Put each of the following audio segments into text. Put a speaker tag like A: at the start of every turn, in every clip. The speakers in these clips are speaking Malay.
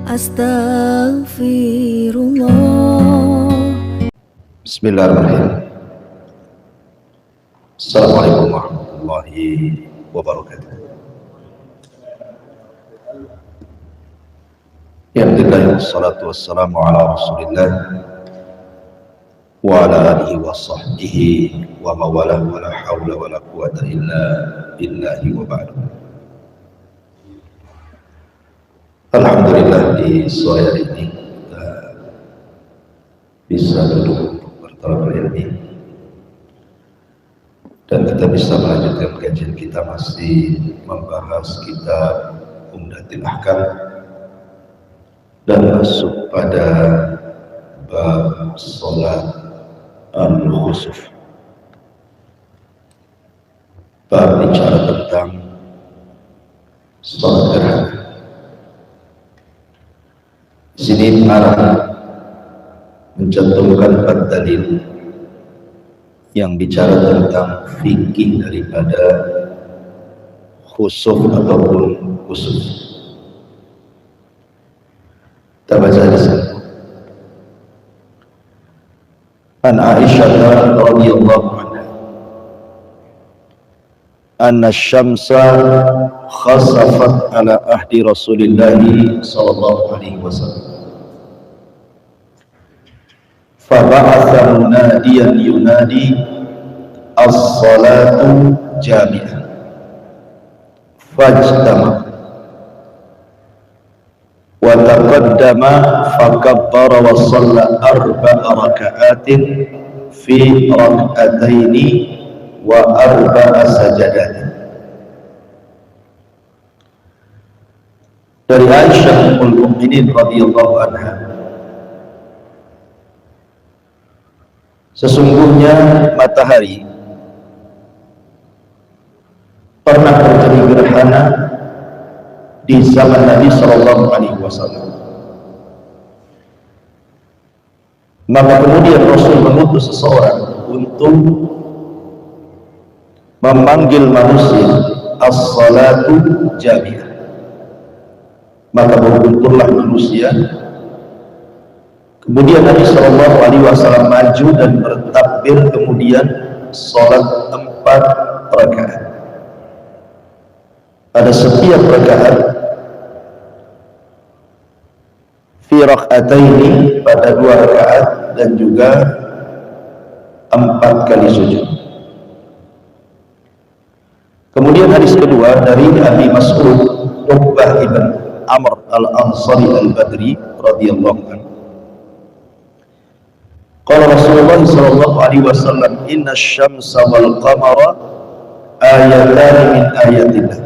A: Astaghfirullah.
B: Bismillahirrahmanirrahim. Assalamualaikum warahmatullahi wabarakatuh. Alhamdulillah, wassalatu wassalamu ala rasulillah wa ala alihi wa sahbihi wa mawalah, wa la hawla wa la quwata illa billahi wa ba'du. Alhamdulillah, di sore hari ini kita bisa duduk untuk bertolak ilmi dan kita bisa melanjutkan kajian kita masih membahas kitab Umdatul Ahkam dan masuk pada bab sholat al-khusuf. Bab bicara tentang sholat gerhana. Di sini arah mencantumkan 4 dalil yang bicara tentang fikih daripada khusuf ataupun khusuf. Kita baca di sana. An Aisyah radhiyallahu anha anna syamsa khasafat ala ahdi Rasulillah sallallahu alaihi wasallam. Faba'atha munadiyan yunadi as-salatu jami'ah fajtama wa taqaddama fakabbara wa shalla 4 raka'atin fi rak'ataini wa 4 sajadatin. Dari Aisyah ummul mukminin radhiyallahu anha, sesungguhnya matahari pernah terjadi gerhana di zaman Nabi Sallallahu Alaihi Wasallam. Maka kemudian Rasul mengutus seseorang untuk memanggil manusia as-salatu jami'ah. Maka berkumpullah manusia. Kemudian Nabi Sallallahu Alaihi Wasallam maju dan bertakbir, kemudian sholat 4 rakaat. Pada setiap rakaat fi rak'ataini, pada 2 rakaat, dan juga 4 kali sujud. Kemudian hadis kedua dari Abi Mas'ud Uqbah ibn Amr al-Ansari al-Badri radhiyallahu anhu. Qala Rasulullah sallallahu alaihi wasallam, inna syamsa wal qamara ayatan min ayatillah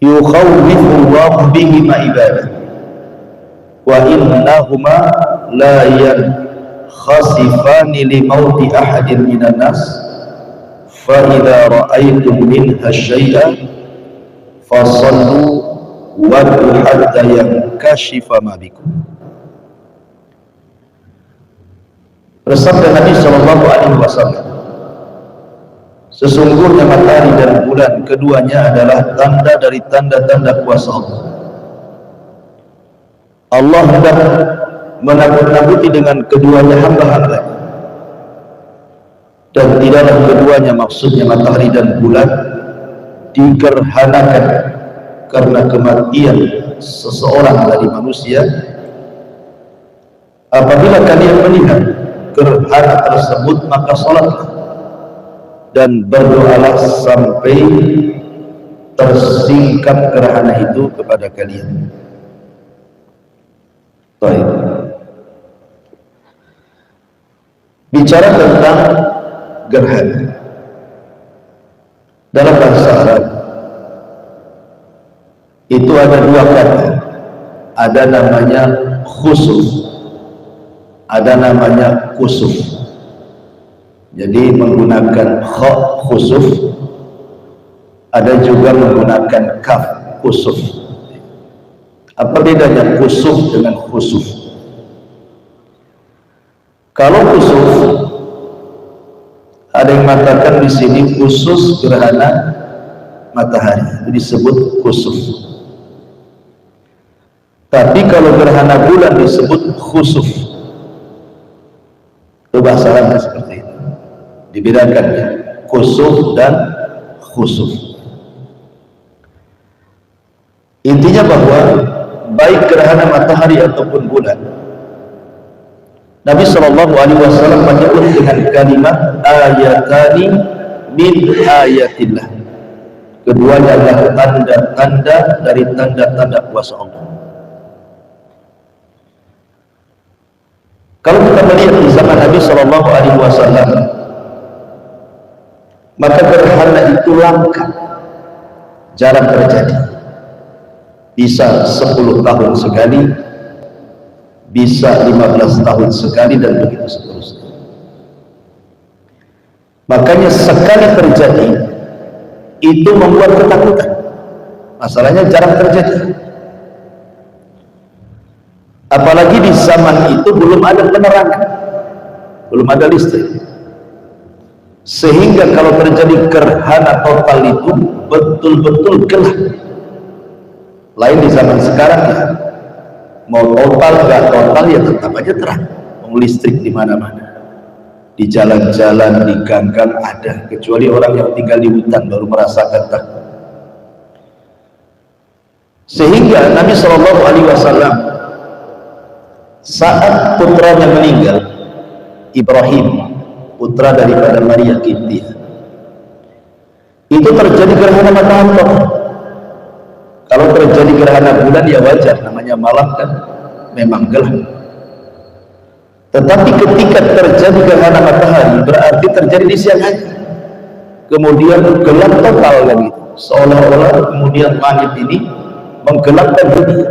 B: yukhawwifu Allahu bihima ibadah wa innahuma la yankhasifani li mauti ahadin minan nas fa idza ra'aytum minha syai'an fasallu wa hatta yankashifa ma bikum. Bersabda Nabi Sallallahu Alaihi Wasallam, sesungguhnya matahari dan bulan keduanya adalah tanda dari tanda-tanda kuasa Allah. Allah hendak menakut-nakuti dengan keduanya hamba-hamba, dan tidaklah keduanya, maksudnya matahari dan bulan, digerhanakan karena kematian seseorang dari manusia. Apabila kalian melihat gerhana tersebut, maka sholatlah dan berdoalah sampai tersingkap gerhana itu kepada kalian. Baik. Bicara tentang gerhana dalam bahasa Arab itu ada 2 kata. Ada namanya khusuf, ada namanya kusuf. Jadi menggunakan kha khusuf, ada juga menggunakan kaf kusuf. Apa bedanya kusuf dengan khusuf? Kalau kusuf, ada yang mengatakan di sini khusus gerhana matahari, itu disebut kusuf. Tapi kalau gerhana bulan disebut khusuf. Itu bahasa Arabnya seperti itu. Dibedakan ya, khusuf dan khusuf. Intinya bahwa baik gerhana matahari ataupun bulan, Nabi SAW menyebut dengan kalimat ayatani min ayatillah. Keduanya adalah tanda-tanda dari tanda-tanda kuasa Allah. Kalau kita melihat di zaman Nabi SAW, maka gerhana itu langka, jarang terjadi. Bisa 10 tahun sekali, bisa 15 tahun sekali, dan begitu seterusnya. Makanya sekali terjadi itu membuat ketakutan. Masalahnya jarang terjadi. Apalagi di zaman itu belum ada penerangan, belum ada listrik, sehingga kalau terjadi gerhana total itu betul-betul gelap. Lain di zaman sekarang ya, mau total nggak total ya tetap aja terang, mau listrik di mana-mana, di jalan-jalan, di gang-gang ada, kecuali orang yang tinggal di hutan baru merasakan takut. Sehingga Nabi SAW saat putranya meninggal, Ibrahim, putra daripada Maria Kintiah, itu terjadi gerhana matahari total. Kalau terjadi gerhana bulan ya wajar, namanya malam kan memang gelap. Tetapi ketika terjadi gerhana matahari berarti terjadi di siang hari, kemudian gelap total kan gitu, seolah-olah kemudian langit ini menggelapkan dunia.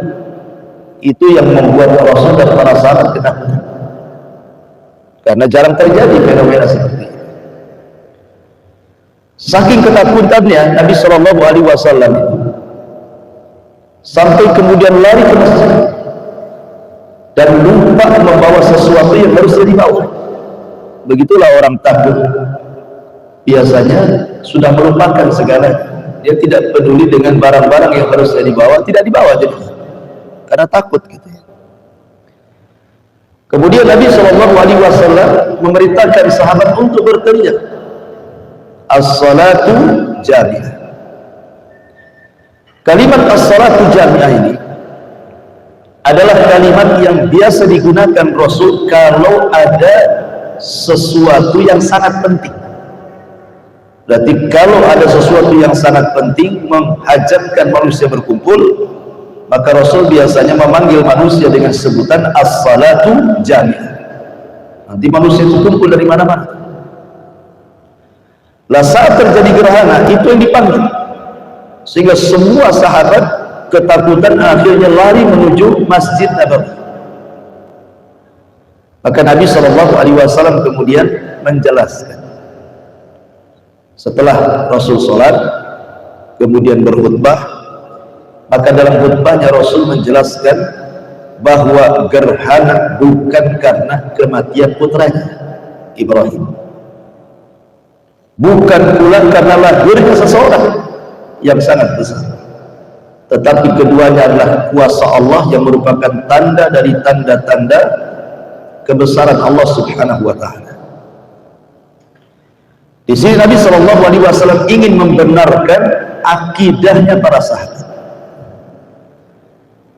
B: Itu yang membuat Rasul dan para sahabat ketakutan, karena jarang terjadi fenomena seperti itu. Saking ketakutannya Nabi SAW itu sampai kemudian lari ke masjid dan lupa membawa sesuatu yang harus dibawa. Begitulah orang takut, biasanya sudah melupakan segalanya. Dia tidak peduli dengan barang-barang yang harus dibawa, tidak dibawa jadi, karena takut gitu ya. Kemudian Nabi SAW memerintahkan sahabat untuk berteriak, as-salatu jami'ah. Kalimat as-salatu jami'ah ini adalah kalimat yang biasa digunakan Rasul kalau ada sesuatu yang sangat penting. Berarti kalau ada sesuatu yang sangat penting menghajatkan manusia berkumpul, maka Rasul biasanya memanggil manusia dengan sebutan as-salatu jami'ah. Nanti manusia itu kumpul dari mana-mana. Lah saat terjadi gerhana itu yang dipanggil, sehingga semua sahabat ketakutan akhirnya lari menuju Masjid Nabawi. Maka Nabi SAW kemudian menjelaskan, setelah Rasul sholat kemudian berkhutbah, maka dalam khutbahnya Rasul menjelaskan bahwa gerhana bukan karena kematian putranya Ibrahim, bukan pula karena lahirnya seseorang yang sangat besar, tetapi keduanya adalah kuasa Allah yang merupakan tanda dari tanda-tanda kebesaran Allah Subhanahu wa ta'ala. Di sini Nabi SAW ingin membenarkan akidahnya para sahabat,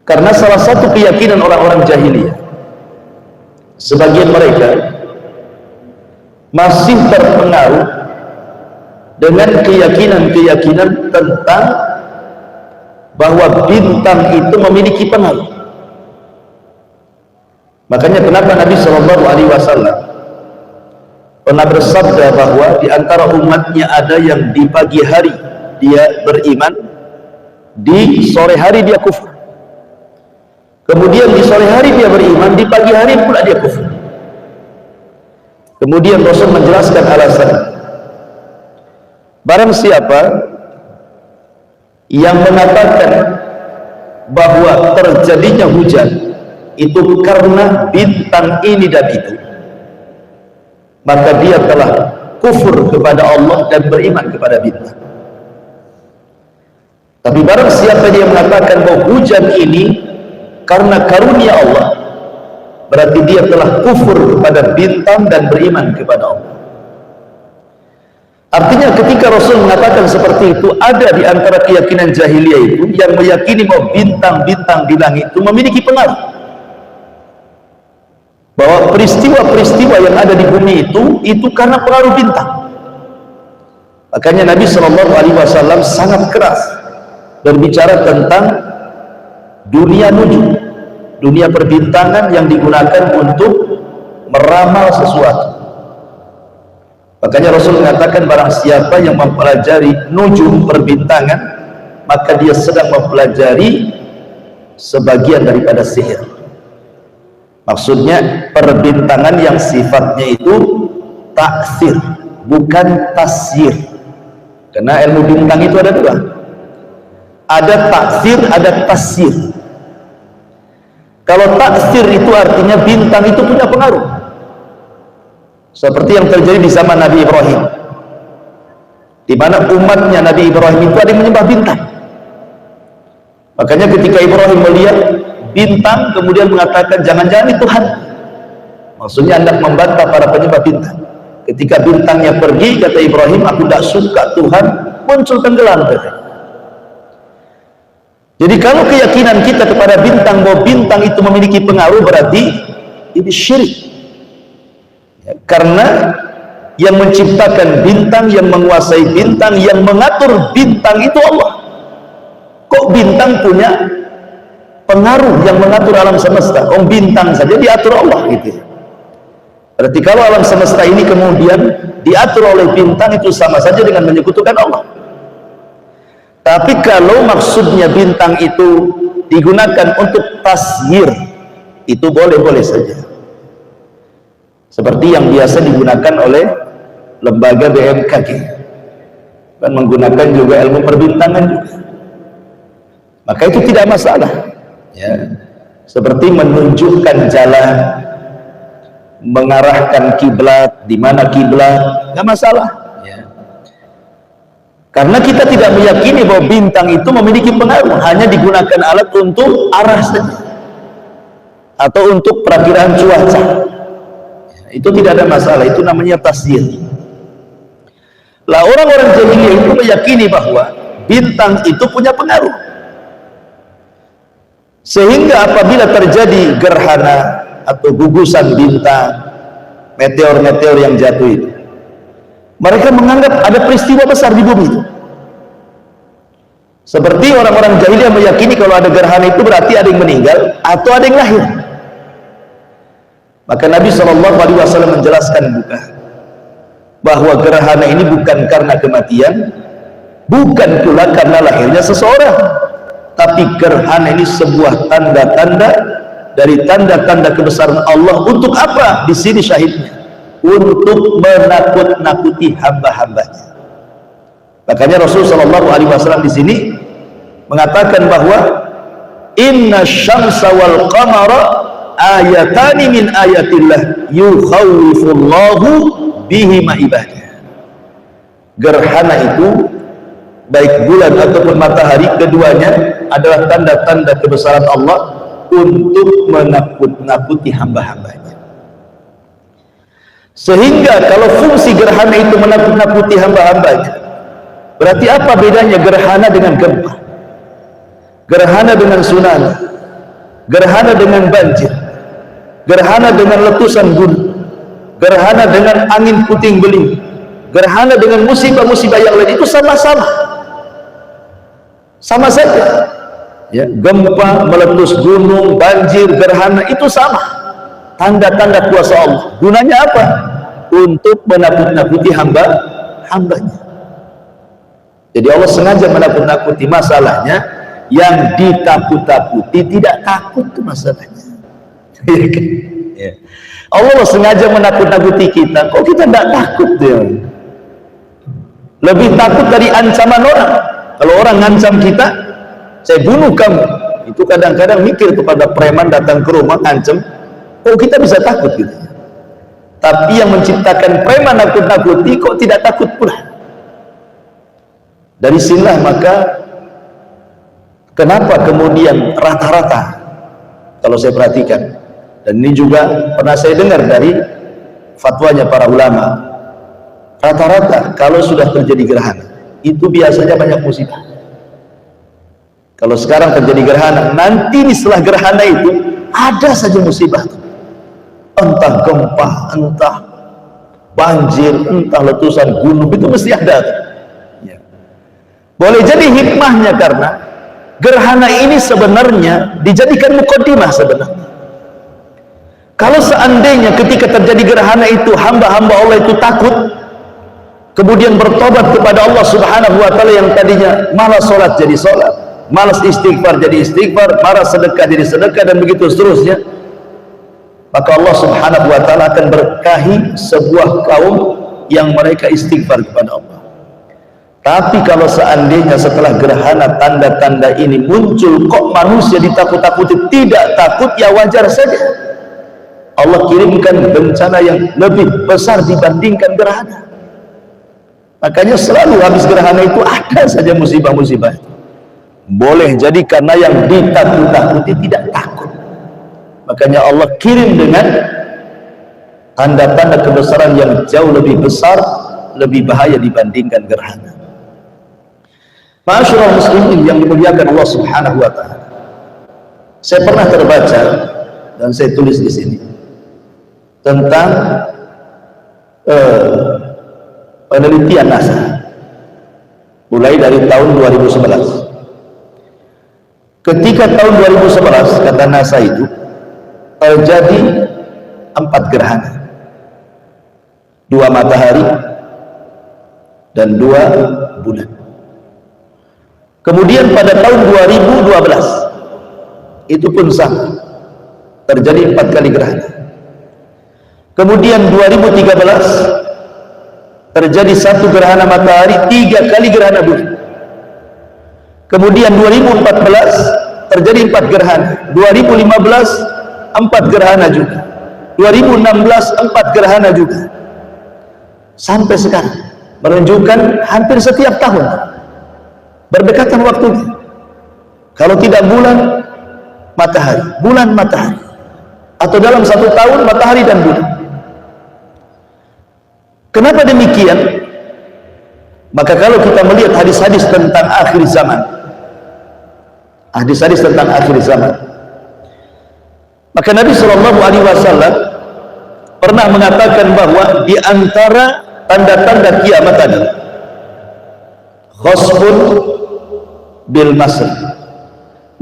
B: karena salah satu keyakinan orang-orang jahiliyah, sebagian mereka masih terpengaruh dengan keyakinan-keyakinan tentang bahwa bintang itu memiliki pengaruh. Makanya kenapa Nabi SAW pernah bersabda bahwa di antara umatnya ada yang di pagi hari dia beriman, di sore hari dia kufur. Kemudian di sore hari dia beriman, di pagi hari pula dia kufur. Kemudian Rasul menjelaskan alasan. Barang siapa yang mengatakan bahwa terjadinya hujan itu karena bintang ini dan itu, maka dia telah kufur kepada Allah dan beriman kepada bintang. Tapi barang siapa dia mengatakan bahwa hujan ini karena karunia Allah, berarti dia telah kufur kepada bintang dan beriman kepada Allah. Artinya ketika Rasul mengatakan seperti itu, ada di antara keyakinan jahiliyah itu yang meyakini bahwa bintang-bintang di langit itu memiliki pengaruh, bahwa peristiwa-peristiwa yang ada di bumi itu karena pengaruh bintang. Makanya Nabi SAW sangat keras berbicara tentang dunia nujum, dunia perbintangan yang digunakan untuk meramal sesuatu. Makanya Rasul mengatakan barang siapa yang mempelajari nujum perbintangan, maka dia sedang mempelajari sebagian daripada sihir. Maksudnya perbintangan yang sifatnya itu taksir, bukan tasyir. Karena ilmu bintang itu ada dua, ada taksir, ada tasyir. Kalau taksir itu artinya bintang itu punya pengaruh, seperti yang terjadi di zaman Nabi Ibrahim, di mana umatnya Nabi Ibrahim itu ada yang menyembah bintang. Makanya ketika Ibrahim melihat bintang, kemudian mengatakan jangan-jangan itu Tuhan. Maksudnya hendak membantah para penyembah bintang. Ketika bintangnya pergi, kata Ibrahim, aku tidak suka Tuhan, muncul tenggelam. Jadi kalau keyakinan kita kepada bintang, bahwa bintang itu memiliki pengaruh, berarti ini syirik. Ya, karena yang menciptakan bintang, yang menguasai bintang, yang mengatur bintang itu Allah. Kok bintang punya pengaruh yang mengatur alam semesta? Kok bintang saja diatur Allah gitu. Berarti kalau alam semesta ini kemudian diatur oleh bintang, itu sama saja dengan menyekutukan Allah. Tapi kalau maksudnya bintang itu digunakan untuk tasyir, itu boleh-boleh saja. Seperti yang biasa digunakan oleh lembaga BMKG, kan menggunakan juga ilmu perbintangan juga. Maka itu tidak masalah. Ya. Seperti menunjukkan jalan, mengarahkan kiblat, di mana kiblat, nggak masalah. Ya. Karena kita tidak meyakini bahwa bintang itu memiliki pengaruh, hanya digunakan alat untuk arah saja, atau untuk perakiraan cuaca. Ya, itu tidak ada masalah, itu namanya tasyir. Lah orang-orang jahiliyah itu meyakini bahwa bintang itu punya pengaruh, sehingga apabila terjadi gerhana atau gugusan bintang, meteor-meteor yang jatuh itu, mereka menganggap ada peristiwa besar di bumi itu. Seperti orang-orang jahiliyah meyakini kalau ada gerhana itu berarti ada yang meninggal atau ada yang lahir. Maka Nabi SAW menjelaskan bukan bahwa gerhana ini bukan karena kematian, bukan pula karena lahirnya seseorang, tapi gerhana ini sebuah tanda-tanda dari tanda-tanda kebesaran Allah. Untuk apa? Di sini syahidnya, untuk menakut-nakuti hamba-hambanya. Makanya Rasulullah SAW di sini mengatakan bahwa inna syamsa wal qamara ayatani min ayatillah yukhawwifullahu bihima ibadah. Gerhana itu, baik bulan ataupun matahari, keduanya adalah tanda-tanda kebesaran Allah untuk menakut-nakuti hamba-hambanya. Sehingga kalau fungsi gerhana itu menakut-nakuti hamba-hambanya, berarti apa bedanya gerhana dengan gempa, gerhana dengan tsunami, gerhana dengan banjir, gerhana dengan letusan gunung, gerhana dengan angin puting beliung, gerhana dengan musibah-musibah yang lain? Itu sama-sama, sama saja. Ya, gempa, meletus gunung, banjir, gerhana, itu sama, tanda-tanda kuasa Allah. Gunanya apa? Untuk menakut-nakuti hamba-hambanya. Jadi Allah sengaja menakut-nakuti. Masalahnya yang ditakut-takuti tidak takut, itu masalahnya. Ya. Allah sengaja menakut-nakuti kita, kok kita tidak takut ya? Lebih takut dari ancaman orang. Kalau orang ngancam kita, saya bunuh kamu, itu kadang-kadang mikir kepada preman datang ke rumah ngancam, oh kita bisa takut gitu. Tapi yang menciptakan preman nakut-nakuti kok tidak takut pula. Dari sinilah maka kenapa kemudian rata-rata kalau saya perhatikan, dan ini juga pernah saya dengar dari fatwanya para ulama, rata-rata kalau sudah terjadi gerhana itu biasanya banyak musibah. Kalau sekarang terjadi gerhana, nanti setelah gerhana itu ada saja musibah, entah gempa, entah banjir, entah letusan gunung, itu mesti ada. Ya. Boleh jadi hikmahnya karena gerhana ini sebenarnya dijadikan mukaddimah sebenarnya. Kalau seandainya ketika terjadi gerhana itu hamba-hamba Allah itu takut, kemudian bertobat kepada Allah Subhanahu wa taala, yang tadinya malas salat jadi salat, malas istighfar jadi istighfar, malas sedekah jadi sedekah, dan begitu seterusnya, maka Allah Subhanahu wa taala akan berkahi sebuah kaum yang mereka istighfar kepada Allah. Tapi kalau seandainya setelah gerhana tanda-tanda ini muncul, kok manusia ditakut-takuti? Tidak takut, ya wajar saja. Allah kirimkan bencana yang lebih besar dibandingkan gerhana. Makanya selalu habis gerhana itu ada saja musibah-musibah. Boleh jadi karena yang ditakut-takuti tidak takut. Makanya Allah kirim dengan tanda-tanda kebesaran yang jauh lebih besar, lebih bahaya dibandingkan gerhana. Ma'asyiral muslimin yang dimuliakan Allah Subhanahu wa taala. Saya pernah terbaca dan saya tulis di sini tentang penelitian NASA mulai dari tahun 2011. Ketika tahun 2011 kata NASA itu terjadi 4 gerhana, 2 matahari dan 2 bulan. Kemudian pada tahun 2012 itu pun sama, terjadi 4 kali gerhana. Kemudian 2013 terjadi 1 gerhana matahari, 3 kali gerhana bulan. Kemudian 2014 terjadi 4 gerhana, 2015 4 gerhana juga, 2016 4 gerhana juga, sampai sekarang menunjukkan hampir setiap tahun berdekatan waktunya. Kalau tidak bulan matahari, bulan matahari, atau dalam 1 tahun matahari dan bulan. Kenapa demikian? Maka kalau kita melihat hadis-hadis tentang akhir zaman, hadis-hadis tentang akhir zaman, maka Nabi Shallallahu Alaihi Wasallam pernah mengatakan bahwa di antara tanda-tanda kiamat adalah khasfun bil masr,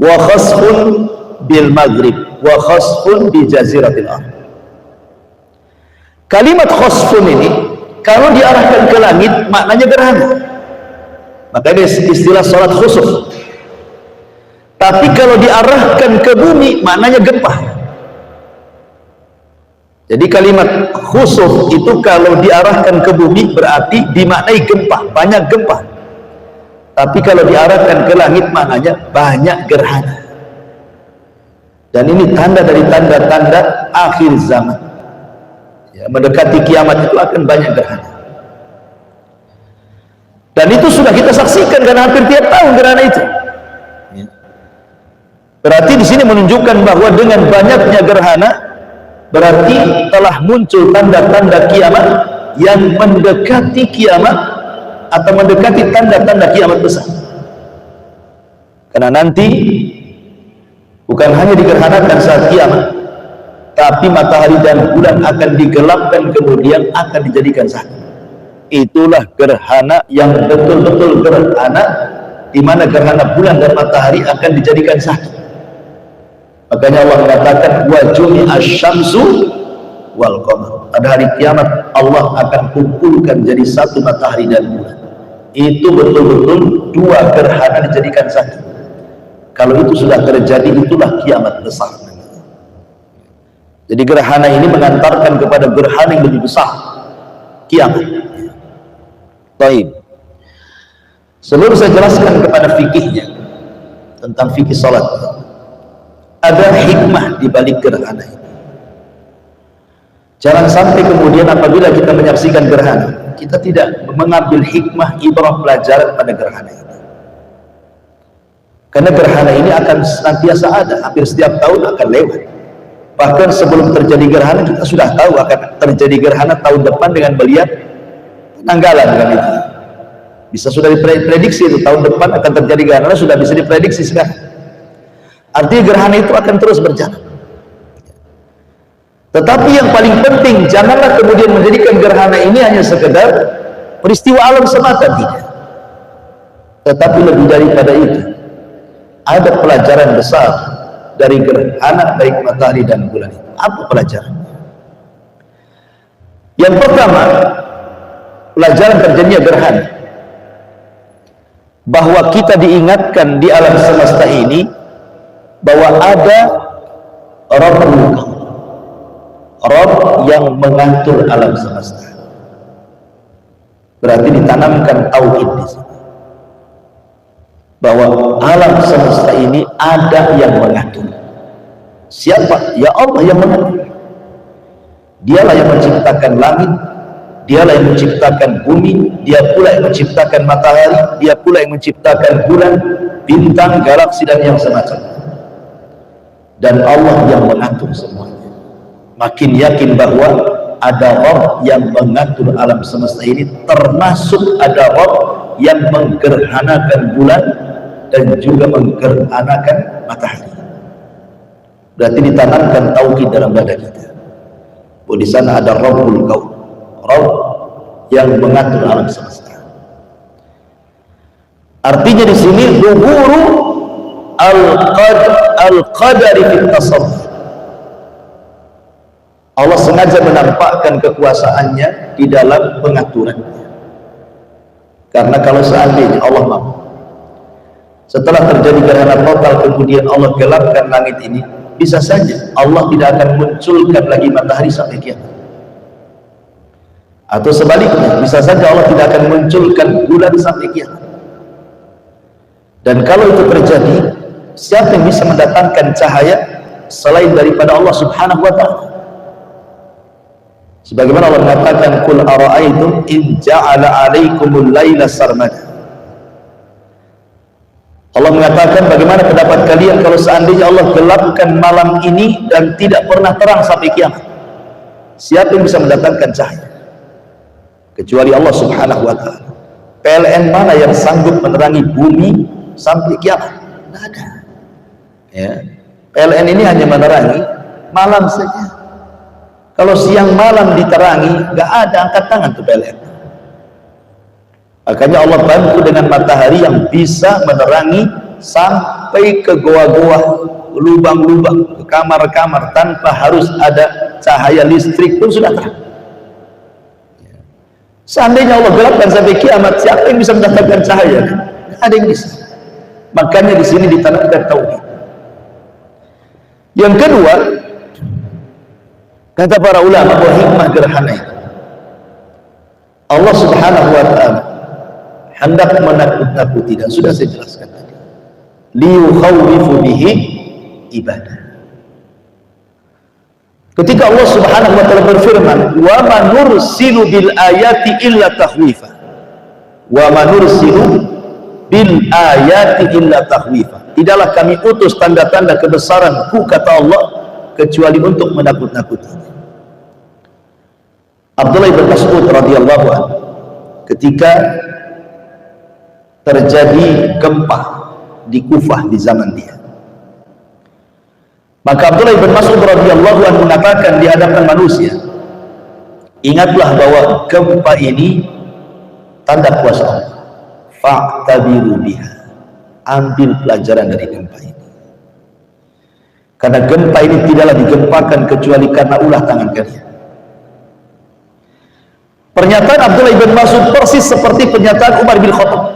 B: wa khasfun bil maghrib, wa khasfun bi jaziratil ard. Kalimat khasfun ini kalau diarahkan ke langit maknanya gerhana, maka ada istilah salat khusuf. Tapi kalau diarahkan ke bumi maknanya gempa. Jadi kalimat khusuf itu kalau diarahkan ke bumi berarti dimaknai gempa, banyak gempa. Tapi kalau diarahkan ke langit maknanya banyak gerhana. Dan ini tanda dari tanda-tanda akhir zaman. Ya, mendekati kiamat itu akan banyak gerhana. Dan itu sudah kita saksikan karena hampir tiap tahun gerhana itu. Ya. Berarti di sini menunjukkan bahwa dengan banyaknya gerhana berarti telah muncul tanda-tanda kiamat yang mendekati kiamat atau mendekati tanda-tanda kiamat besar. Karena nanti bukan hanya digerhanakan saat kiamat, tapi matahari dan bulan akan digelapkan kemudian akan dijadikan satu. Itulah gerhana yang betul-betul gerhana, di mana gerhana bulan dan matahari akan dijadikan satu. Makanya Allah mengatakan wa jumi'asy syamsu wal qamar. Pada hari kiamat Allah akan kumpulkan jadi satu matahari dan bulan. Itu betul-betul 2 gerhana dijadikan satu. Kalau itu sudah terjadi, itulah kiamat besar. Jadi gerhana ini mengantarkan kepada gerhana yang lebih besar, kiamat. Baik. Sebelum saya jelaskan kepada fikihnya tentang fikih salat, ada hikmah di balik gerhana ini. Jangan sampai kemudian apabila kita menyaksikan gerhana, kita tidak mengambil hikmah, ibrah, pelajaran pada gerhana ini. Karena gerhana ini akan senantiasa ada, hampir setiap tahun akan lewat. Bahkan sebelum terjadi gerhana kita sudah tahu akan terjadi gerhana tahun depan dengan melihat penanggalan kan itu. Bisa sudah diprediksi itu tahun depan akan terjadi gerhana, sudah bisa diprediksi sekarang. Artinya gerhana itu akan terus berjalan. Tetapi yang paling penting, janganlah kemudian menjadikan gerhana ini hanya sekedar peristiwa alam semata, tidak. Tetapi lebih daripada itu, ada pelajaran besar dari gerhana baik matahari dan bulan itu. Apa pelajarannya? Yang pertama, pelajaran terjadinya gerhana, bahwa kita diingatkan di alam semesta ini bahwa ada Rabb yang mengatur alam semesta. Berarti ditanamkan tauhid di sini, bahwa alam semesta ini ada yang mengatur. Siapa? Ya Allah yang mengatur. Dialah yang menciptakan langit, dialah yang menciptakan bumi, dia pula yang menciptakan matahari, dia pula yang menciptakan bulan, bintang, galaksi dan yang semacamnya. Dan Allah yang mengatur semuanya. Makin yakin bahwa ada Rabb yang mengatur alam semesta ini, termasuk ada Rabb yang menggerhanakan bulan dan juga menggerhanakan matahari. Berarti ditanamkan tauhid dalam dada kita, bahwa di sana ada Rabbul Kaun, Rabb yang mengatur alam semesta. Artinya di sini zuhuru al-qadari fit tasarruf. Allah sengaja menampakkan kekuasaannya di dalam pengaturannya. Karena kalau seandainya Allah mampu, setelah terjadi gerhana total kemudian Allah gelapkan langit ini, bisa saja Allah tidak akan munculkan lagi matahari sampai kiamat. Atau sebaliknya, bisa saja Allah tidak akan munculkan bulan sampai kiamat. Dan kalau itu terjadi, siapa yang bisa mendatangkan cahaya selain daripada Allah Subhanahu wa ta'ala? Sebagaimana Allah mengatakan, "Qul ara'aytum in ja'ala 'alaikumul laila sarmada." Allah mengatakan, bagaimana pendapat kalian kalau seandainya Allah gelapkan malam ini dan tidak pernah terang sampai kiamat? Siapa yang bisa mendatangkan cahaya? Kecuali Allah Subhanahu wa ta'ala. PLN mana yang sanggup menerangi bumi sampai kiamat? Tidak ada. Ya. PLN ini hanya menerangi malam saja. Kalau siang malam diterangi, nggak ada angkat tangan tuh PLN. Makanya Allah bantu dengan matahari yang bisa menerangi sampai ke goa-goa, lubang-lubang, ke kamar-kamar, tanpa harus ada cahaya listrik pun sudah terang. Seandainya Allah gelapkan sampai kiamat, siapa yang bisa mendapatkan cahaya? Tidak ada yang bisa. Makanya di sini ditanamkan tauhid. Yang kedua, kata para ulama, bahwa hikmah gerhana itu, Allah Subhanahu wa ta'ala hendak menakut-nakuti, dan sudah saya jelaskan tadi, liyukhawwifu bihi ibadah. Ketika Allah Subhanahu wa ta'ala berfirman, wa ma nursilu bil ayati illa takhwifa, wa ma nursilu bil ayati illa takhwifa, tidaklah kami utus tanda-tanda kebesaranku, kata Allah, kecuali untuk menakut-nakuti. Abdullah bin Mas'ud radhiyallahu anhu, ketika terjadi gempa di Kufah di zaman dia, maka Abdullah bin Mas'ud radhiyallahu anhu mengatakan di hadapan manusia, ingatlah bahwa gempa ini tanda kuasa Allah, fa'tabiru biha, ambil pelajaran dari gempa ini. Karena gempa ini tidaklah digempakan kecuali karena ulah tangan kalian. Pernyataan Abdullah bin Mas'ud persis seperti pernyataan Umar bin Khattab.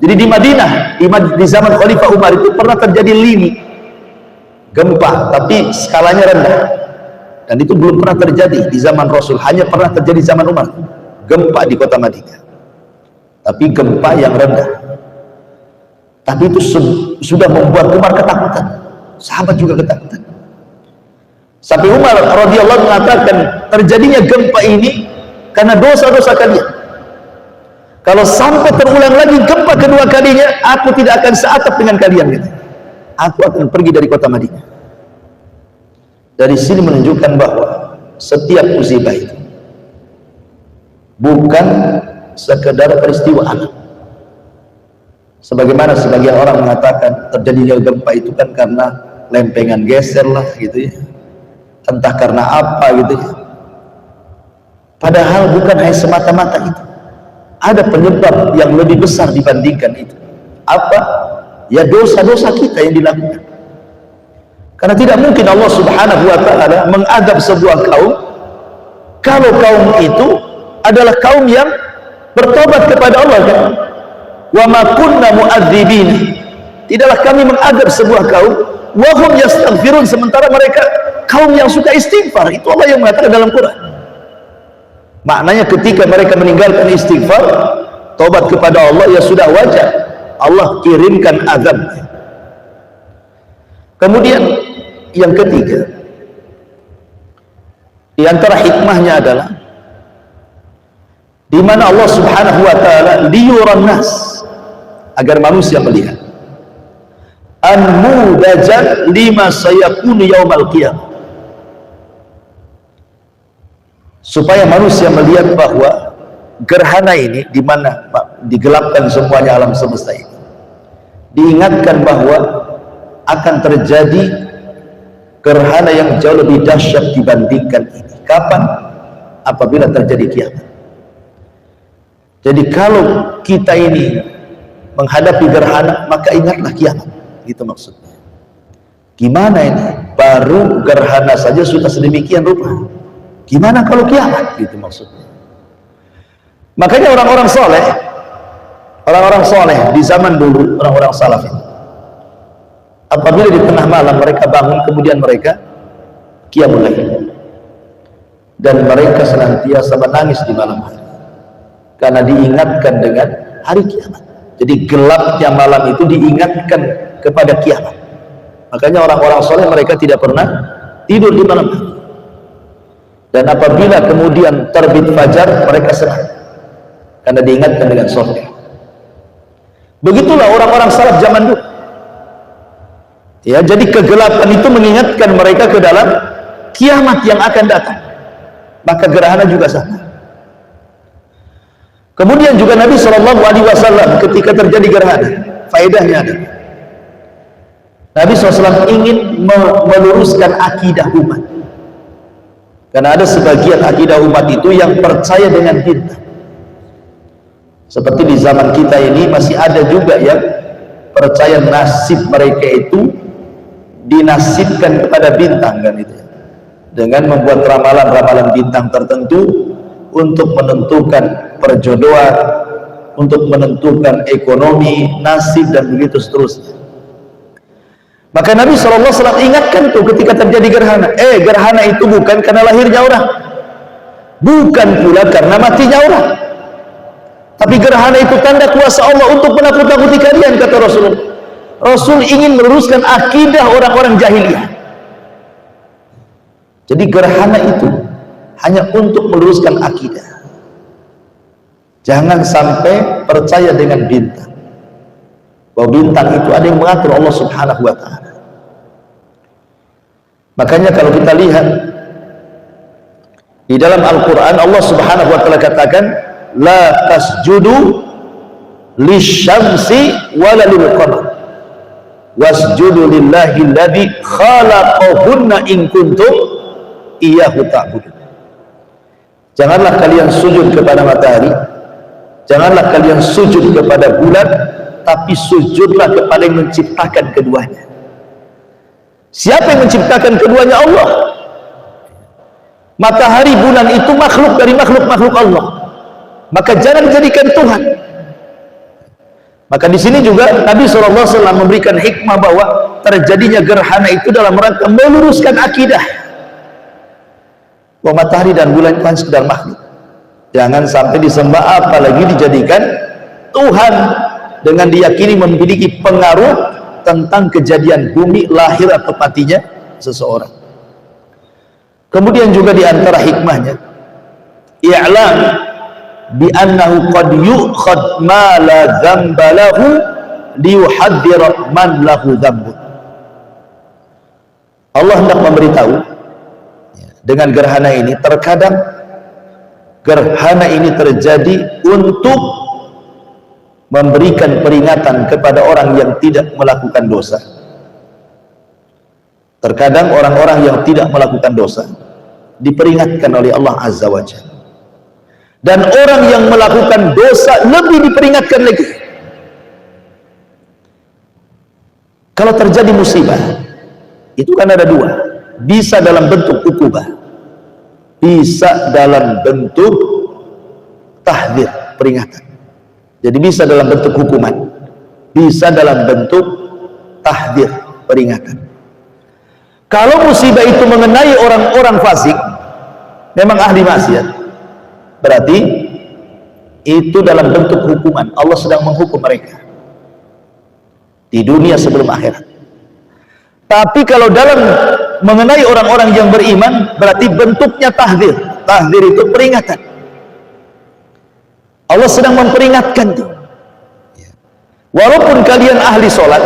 B: Jadi di Madinah, di zaman Khalifah Umar itu pernah terjadi lini gempa, tapi skalanya rendah. Dan itu belum pernah terjadi di zaman Rasul, hanya pernah terjadi di zaman Umar. Gempa di kota Madinah, tapi gempa yang rendah. Tapi itu sudah membuat Umar ketakutan. Sahabat juga ketakutan. Sampai Umar radhiyallahu mengatakan, terjadinya gempa ini karena dosa-dosa kalian. Kalau sampai terulang lagi gempa kedua kalinya, aku tidak akan seatap dengan kalian gitu. Aku akan pergi dari kota Madinah. Dari sini menunjukkan bahwa setiap musibah itu bukan sekedar peristiwa alam. Sebagaimana sebagian orang mengatakan terjadinya gempa itu kan karena lempengan geser lah gitu ya, entah karena apa gitu ya. Padahal bukan hanya semata-mata itu, ada penyebab yang lebih besar dibandingkan itu. Apa? Ya dosa-dosa kita yang dilakukan. Karena tidak mungkin Allah Subhanahu wa ta'ala mengadab sebuah kaum kalau kaum itu adalah kaum yang bertobat kepada Allah kan? Wa ma kunna mu'adzibin. Tidaklah kami mengadab sebuah kaum wa hum yastaghfirun, sementara mereka kaum yang suka istighfar. Itu Allah yang mengatakan dalam Quran. Maknanya ketika mereka meninggalkan istighfar, tobat kepada Allah, ya sudah wajar Allah kirimkan azab. Kemudian yang ketiga, di antara hikmahnya adalah di mana Allah Subhanahu wa taala liyuran nas, agar manusia melihat an-mudajan lima sayakunu yaumal qiyamah, supaya manusia melihat bahwa gerhana ini, di mana digelapkan semuanya alam semesta ini, diingatkan bahwa akan terjadi gerhana yang jauh lebih dahsyat dibandingkan ini. Kapan? Apabila terjadi kiamat. Jadi kalau kita ini menghadapi gerhana, maka ingatlah kiamat, gitu maksudnya. Gimana ini? Baru gerhana saja sudah sedemikian rupa, gimana kalau kiamat, gitu maksudnya. Makanya orang-orang soleh di zaman dulu, orang-orang salaf itu, apabila di tengah malam mereka bangun, kemudian mereka qiyamul lail, dan mereka senantiasa menangis di malam hari karena diingatkan dengan hari kiamat. Jadi gelapnya malam itu diingatkan kepada kiamat. Makanya orang-orang soleh mereka tidak pernah tidur di malam hari, dan apabila kemudian terbit fajar mereka senang karena diingatkan dengan soleh. Begitulah orang-orang salaf zaman dulu. Ya, jadi kegelapan itu mengingatkan mereka ke dalam kiamat yang akan datang. Maka gerhana juga sama. Kemudian juga Nabi SAW ketika terjadi gerhana, faedahnya ada. Nabi SAW ingin meluruskan akidah umat. Karena ada sebagian akidah umat itu yang percaya dengan bintang. Seperti di zaman kita ini masih ada juga yang percaya nasib mereka itu dinasibkan kepada bintang, kan itu, dengan membuat ramalan-ramalan bintang tertentu untuk menentukan perjodohan, untuk menentukan ekonomi, nasib, dan begitu seterusnya. Maka Nabi SAW ingatkan tuh ketika terjadi gerhana, gerhana itu bukan karena lahirnya orang, bukan pula karena matinya orang, tapi gerhana itu tanda kuasa Allah untuk menakut-nakuti kalian, kata Rasulullah. Rasul ingin meluruskan akidah orang-orang jahiliyah. Jadi gerhana itu hanya untuk meluruskan akidah. Jangan sampai percaya dengan bintang, bahwa bintang itu ada yang mengatur Allah Subhanahu wa ta'ala. Makanya kalau kita lihat di dalam Al-Quran, Allah Subhanahu wa ta'ala katakan, la tasjudu lisyamsi wala lil qamar wasjudu lillahi alladhi khalaqahunna in kuntum iyyahu ta'budun. Janganlah kalian sujud kepada matahari, janganlah kalian sujud kepada bulan, tapi sujudlah kepada yang menciptakan keduanya. Siapa yang menciptakan keduanya? Allah. Matahari, bulan itu makhluk dari makhluk-makhluk Allah, maka jangan jadikan Tuhan. Maka di sini juga Nabi SAW memberikan hikmah bahwa terjadinya gerhana itu dalam rangka meluruskan akidah bahwa matahari dan bulan itu hanya sekedar makhluk. Jangan sampai disembah, apalagi dijadikan Tuhan dengan diyakini memiliki pengaruh tentang kejadian bumi, lahir atau matinya seseorang. Kemudian juga di antara hikmahnya, i'lam bi annahu qad yu'khad ma la dzamba lahu liyuhadzira man lahu dzambun. Allah hendak memberitahu dengan gerhana ini, terkadang gerhana ini terjadi untuk memberikan peringatan kepada orang yang tidak melakukan dosa. Terkadang orang-orang yang tidak melakukan dosa diperingatkan oleh Allah Azza wa Jalla, dan orang yang melakukan dosa lebih diperingatkan lagi. Kalau terjadi musibah itu kan ada dua, bisa dalam bentuk ukubah, bisa dalam bentuk tahdzir, peringatan. Jadi bisa dalam bentuk hukuman, bisa dalam bentuk tahdzir, peringatan. Kalau musibah itu mengenai orang-orang fasik, memang ahli maksiat, berarti itu dalam bentuk hukuman. Allah sedang menghukum mereka di dunia sebelum akhirat. Tapi kalau dalam mengenai orang-orang yang beriman, berarti bentuknya tahdzir. Tahdzir itu peringatan. Allah sedang memperingatkan tuh. Walaupun kalian ahli sholat,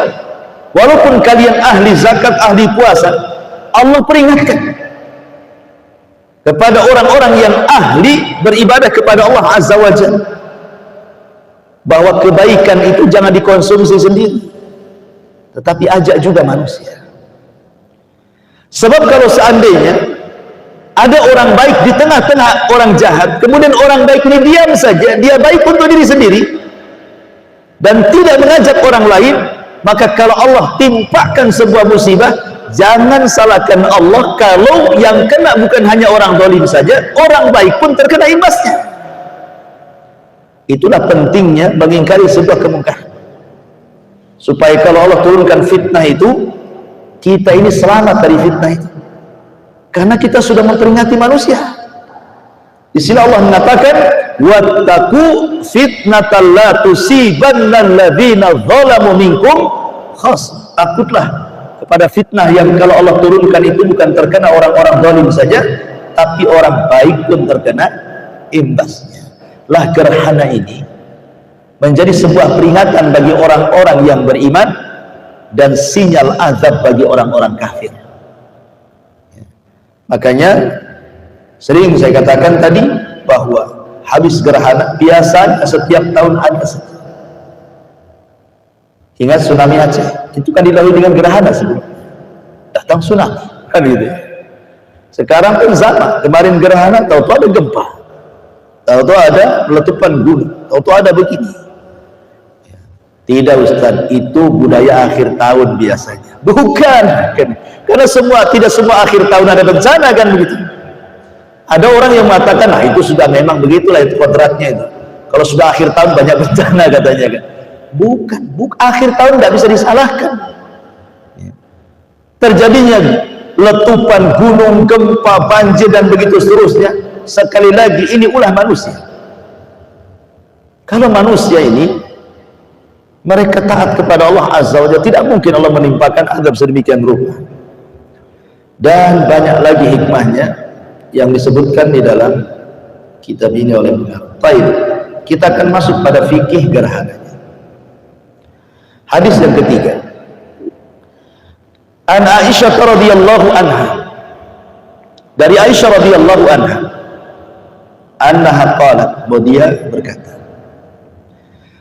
B: walaupun kalian ahli zakat, ahli puasa, Allah peringatkan kepada orang-orang yang ahli beribadah kepada Allah Azza wa Jalla bahwa kebaikan itu jangan dikonsumsi sendiri, tetapi ajak juga manusia. Sebab kalau seandainya ada orang baik di tengah-tengah orang jahat, kemudian orang baik ini diam saja, dia baik untuk diri sendiri dan tidak mengajak orang lain, maka kalau Allah timpakan sebuah musibah, jangan salahkan Allah kalau yang kena bukan hanya orang zalim saja, orang baik pun terkena imbasnya. Itulah pentingnya mengingkari sebuah kemungkaran, supaya kalau Allah turunkan fitnah itu, kita ini selamat dari fitnah itu, karena kita sudah memperingati manusia. Di sini Allah mengatakan, wattaqu fitnatal la tusibanna alladzina zalamu minkum khas. Takutlah kepada fitnah yang kalau Allah turunkan itu bukan terkena orang-orang zalim saja, tapi orang baik pun terkena imbasnya. Lah gerhana ini menjadi sebuah peringatan bagi orang-orang yang beriman dan sinyal azab bagi orang-orang kafir. Makanya sering saya katakan tadi bahwa habis gerhana biasanya setiap tahun ada saja. Ingat tsunami Aceh, itu kan dilalui dengan gerhana sebelum datang tsunami, kan gitu. Sekarang pun sama, kemarin gerhana, tahu-tahu ada gempa, tahu-tahu ada letupan gunung, tahu-tahu ada begini. Tidak Ustaz, itu budaya akhir tahun biasanya. Bukan, kan? Karena tidak semua akhir tahun ada bencana, kan begitu. Ada orang yang mengatakan, nah itu sudah memang begitulah, itu kodratnya itu. Kalau sudah akhir tahun banyak bencana katanya, kan. Bukan, akhir tahun tidak bisa disalahkan. Terjadinya letupan gunung, gempa, banjir dan begitu seterusnya, sekali lagi ini ulah manusia. Kalau manusia ini mereka taat kepada Allah Azza wa Jalla, tidak mungkin Allah menimpakan azab sedemikian rupa. Dan banyak lagi hikmahnya yang disebutkan di dalam kitab ini oleh beliau. Baik, kita akan masuk pada fikih gerhana. Hadis yang ketiga, an Aisyah radhiyallahu anha, dari Aisyah radhiyallahu anha, annaha qalat, bahwa dia berkata,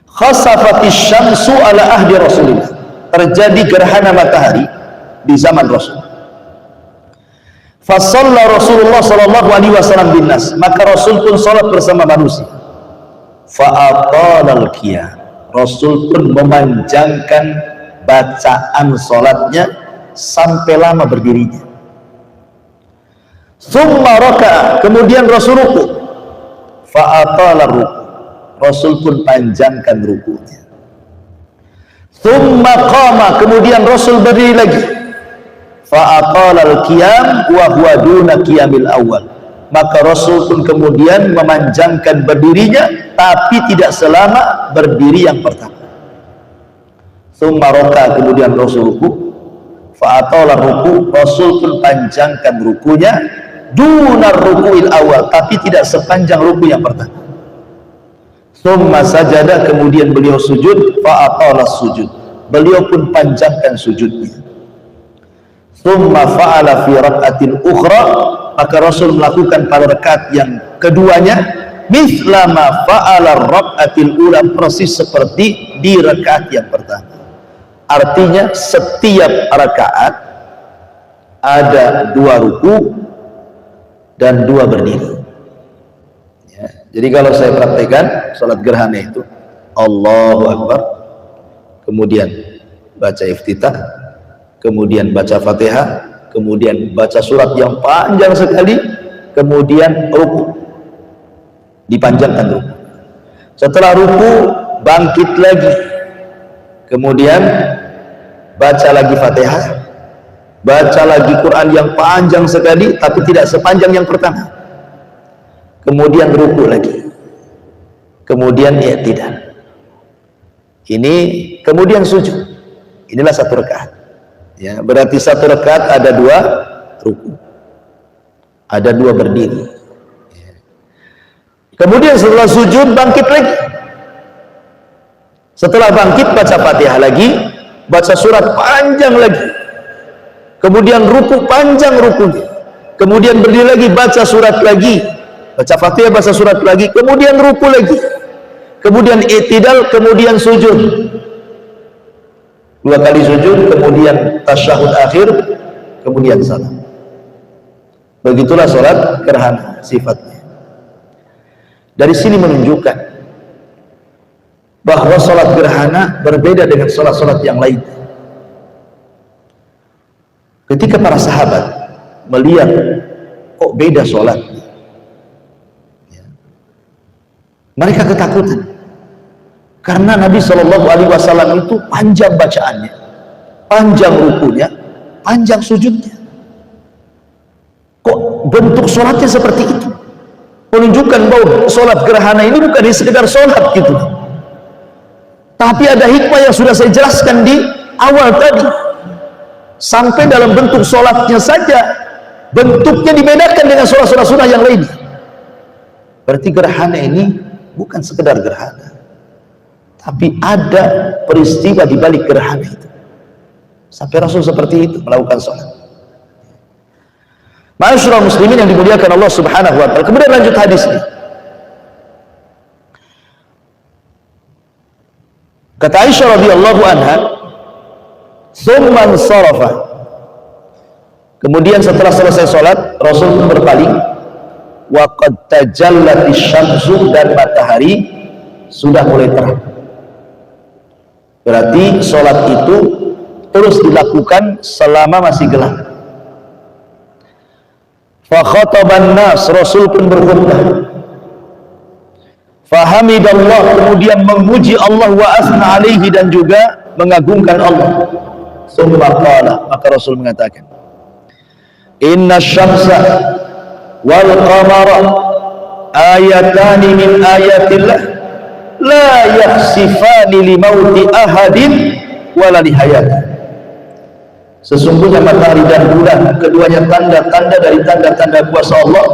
B: khasafatis syamsu ala ahdi Rasulillah, terjadi gerhana matahari di zaman Rasul. Fasalla Rasulullah sallallahu alaihi wasallam bin nas, maka Rasul pun salat bersama manusia. Fa'atalal qiyam, Rasul pun memanjangkan bacaan salatnya sampai lama berdirinya. Tsumma raka'a, kemudian Rasul ruku. Fa'atalar ruku, Rasul pun panjangkan rukunya. Tsumma qama, kemudian Rasul berdiri lagi. Fa'atalal qiyam wa huwa duna qiyamil awal, maka Rasul pun kemudian memanjangkan berdirinya tapi tidak selama berdiri yang pertama. Tsumma raka, kemudian Rasul ruku. Fa'atalar ruku, Rasul pun panjangkan rukunya dunar rukuil awal, tapi tidak sepanjang ruku yang pertama. Tsumma sajada, kemudian beliau sujud, fa atala sujud, beliau pun panjangkan sujudnya. Tsumma fa'ala fi rak'atin ukhra, maka Rasul melakukan pada rakaat yang keduanya mithla ma fa'ala rak'atil ula, persis seperti di rakaat yang pertama. Artinya setiap rakaat ada 2 ruku dan 2 berdiri. Ya, jadi kalau saya praktekkan salat gerhana itu Allahu Akbar, kemudian baca iftitah, kemudian baca Fatihah, kemudian baca surat yang panjang sekali, kemudian ruku, dipanjangkan ruku. Setelah ruku bangkit lagi, kemudian baca lagi Fatihah, baca lagi Quran yang panjang sekali tapi tidak sepanjang yang pertama, kemudian ruku lagi, kemudian i'tidal, ini kemudian sujud. Inilah 1 rakaat. Ya, berarti 1 rakaat ada 2 ruku, ada 2 berdiri. Ya. Kemudian setelah sujud bangkit lagi. Setelah bangkit baca Fatihah lagi, baca surat panjang lagi, kemudian ruku panjang rukunya, kemudian berdiri lagi, baca surat lagi, baca Fatihah, baca surat lagi, kemudian ruku lagi, kemudian i'tidal, kemudian sujud. 2 kali sujud, kemudian tasyahud akhir, kemudian salam. Begitulah salat gerhana sifatnya. Dari sini menunjukkan bahwa salat gerhana berbeda dengan salat-salat yang lain. Ketika para sahabat melihat kok beda salat, mereka ketakutan. Karena Nabi SAW itu panjang bacaannya, panjang rukunya, panjang sujudnya. Kok bentuk sholatnya seperti itu? Menunjukkan bahwa sholat gerhana ini bukan sekedar sholat gitu, tapi ada hikmah yang sudah saya jelaskan di awal tadi. Sampai dalam bentuk sholatnya saja, bentuknya dibedakan dengan sholat-sholat sunnah yang lain. Berarti gerhana ini bukan sekedar gerhana, tapi ada peristiwa di balik gerhana itu. Sampai Rasul seperti itu melakukan sholat. Ma'asyiral muslimin yang dimuliakan Allah Subhanahu wa taala. Kemudian lanjut hadis ini. Kata Aisyah radhiyallahu anha, "Tsumman sarafa." Kemudian setelah selesai sholat, Rasul pun berpaling. Wa qad tajallati syamsu, dan matahari sudah mulai terang. Berarti sholat itu terus dilakukan selama masih gelap. Fa khataban nas, Rasul pun berkhutbah. Fahamidallah, kemudian memuji Allah, wa asna alaihi, dan juga mengagungkan Allah. Tsumma qala, maka Rasul mengatakan, inna syamsa wal qamara ayatani min ayatillah la yakhsifani li mauti ahadin wala li hayati. Sesungguhnya matahari dan bulan, keduanya tanda-tanda dari tanda-tanda kuasa Allah,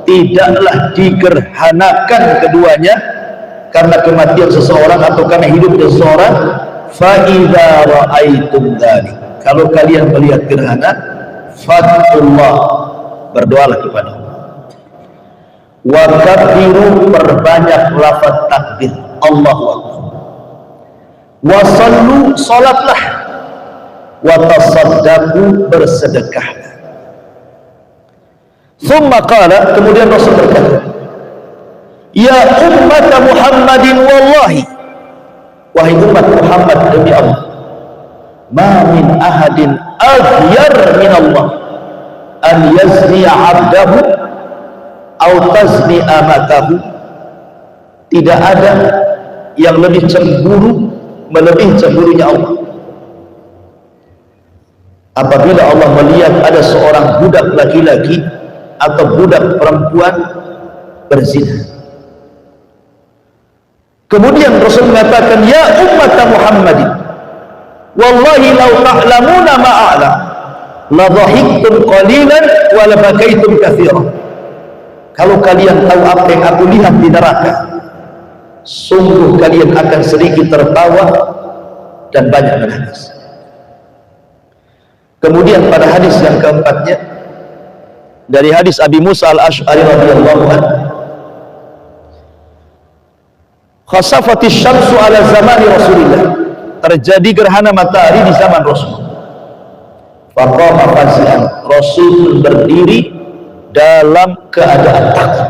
B: tidaklah digerhanakan keduanya karena kematian seseorang atau karena hidup seseorang. Fa idza ra'aitum dzalik, kalau kalian melihat gerhana, fadullah, berdoalah kepada Allah. Wa kabbiru, perbanyak lafaz takbir, Allahu akbar. Wa sallu, salatlah. Wa tasaddaqu, bersedekahlah. Tsumma qala, kemudian Rasul berkata, ya ummat Muhammadin wallahi, wahai umat Muhammad, demi Allah, ma min ahadin aghyar min Allah an yazni 'abdahu aw tazni amatahu. Tidak ada yang lebih cemburu, melebihi cemburunya Allah apabila Allah melihat ada seorang budak laki-laki atau budak perempuan berzina. Kemudian Rasul mengatakan, ya ummat Muhammadin wallahi law ta'lamuna ma a'lam la dhahiktum qalilan wa la bakaitum katsiran. Kalau kalian tahu apa yang aku lihat di neraka, sungguh kalian akan sedikit tertawa dan banyak menangis. Kemudian pada hadis yang keempatnya, dari hadis Abi Musa al-Ash'ari radhiyallahu anhu, khasafatis syamsu ala zamani Rasulillah, terjadi gerhana matahari di zaman Rasul. Faqama fazi'an, Rasul berdiri dalam keadaan takut.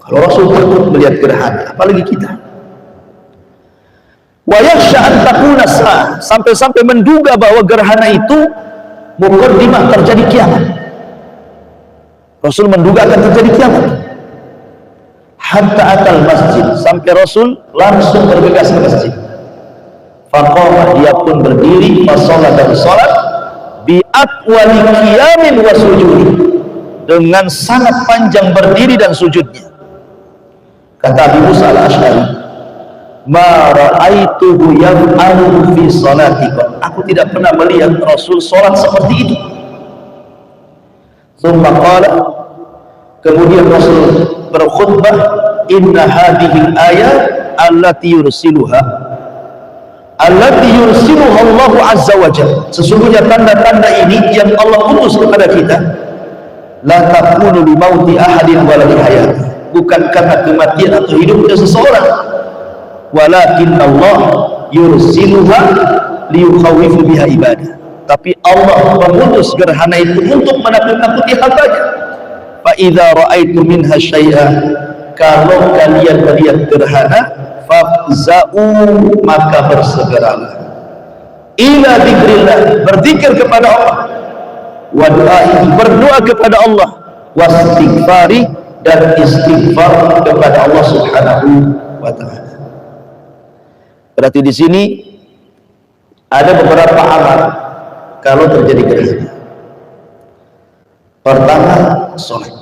B: Kalau Rasul takut melihat gerhana, apalagi kita. Wa yakhsha an takuna sa'ah, sampai-sampai menduga bahwa gerhana itu muqaddimah terjadi kiamat. Rasul menduga akan terjadi kiamat. Hatta atal masjid, sampai Rasul langsung bergegas ke masjid. Faqama, dia pun berdiri, fasolat dan salat bi atwali qiyamin wa sujudi, dengan sangat panjang berdiri dan sujudnya. Kata Abi Musa al-Ash'ari, ma ra'aituhu yaf'alu fi salatikum, aku tidak pernah melihat Rasul salat seperti itu. Tsumma qala, kemudian Rasul berkhutbah, inna hadhil ayat allati yursiluha Allah azza wa jalla, sesungguhnya tanda-tanda ini yang Allah utus kepada kita, la takunu li mauti ahadin wala li hayati, bukan karena kematian atau hidupnya seseorang, walakin Allah yursiluha liyukhawifu biha ibadah, tapi Allah mengutus gerhana itu untuk menakut-nakuti hambanya. Fa idza ra'aitu minha syai'an, kalau kalian melihat gerhana, fafza'u, maka bersegeralah, ila dzikrillah, berzikir kepada Allah, wa du'ai, berdoa kepada Allah, wastighfari, dan istighfar kepada Allah Subhanahu wa ta'ala. Berarti di sini ada beberapa amal kalau terjadi gerhana. Pertama, sholat.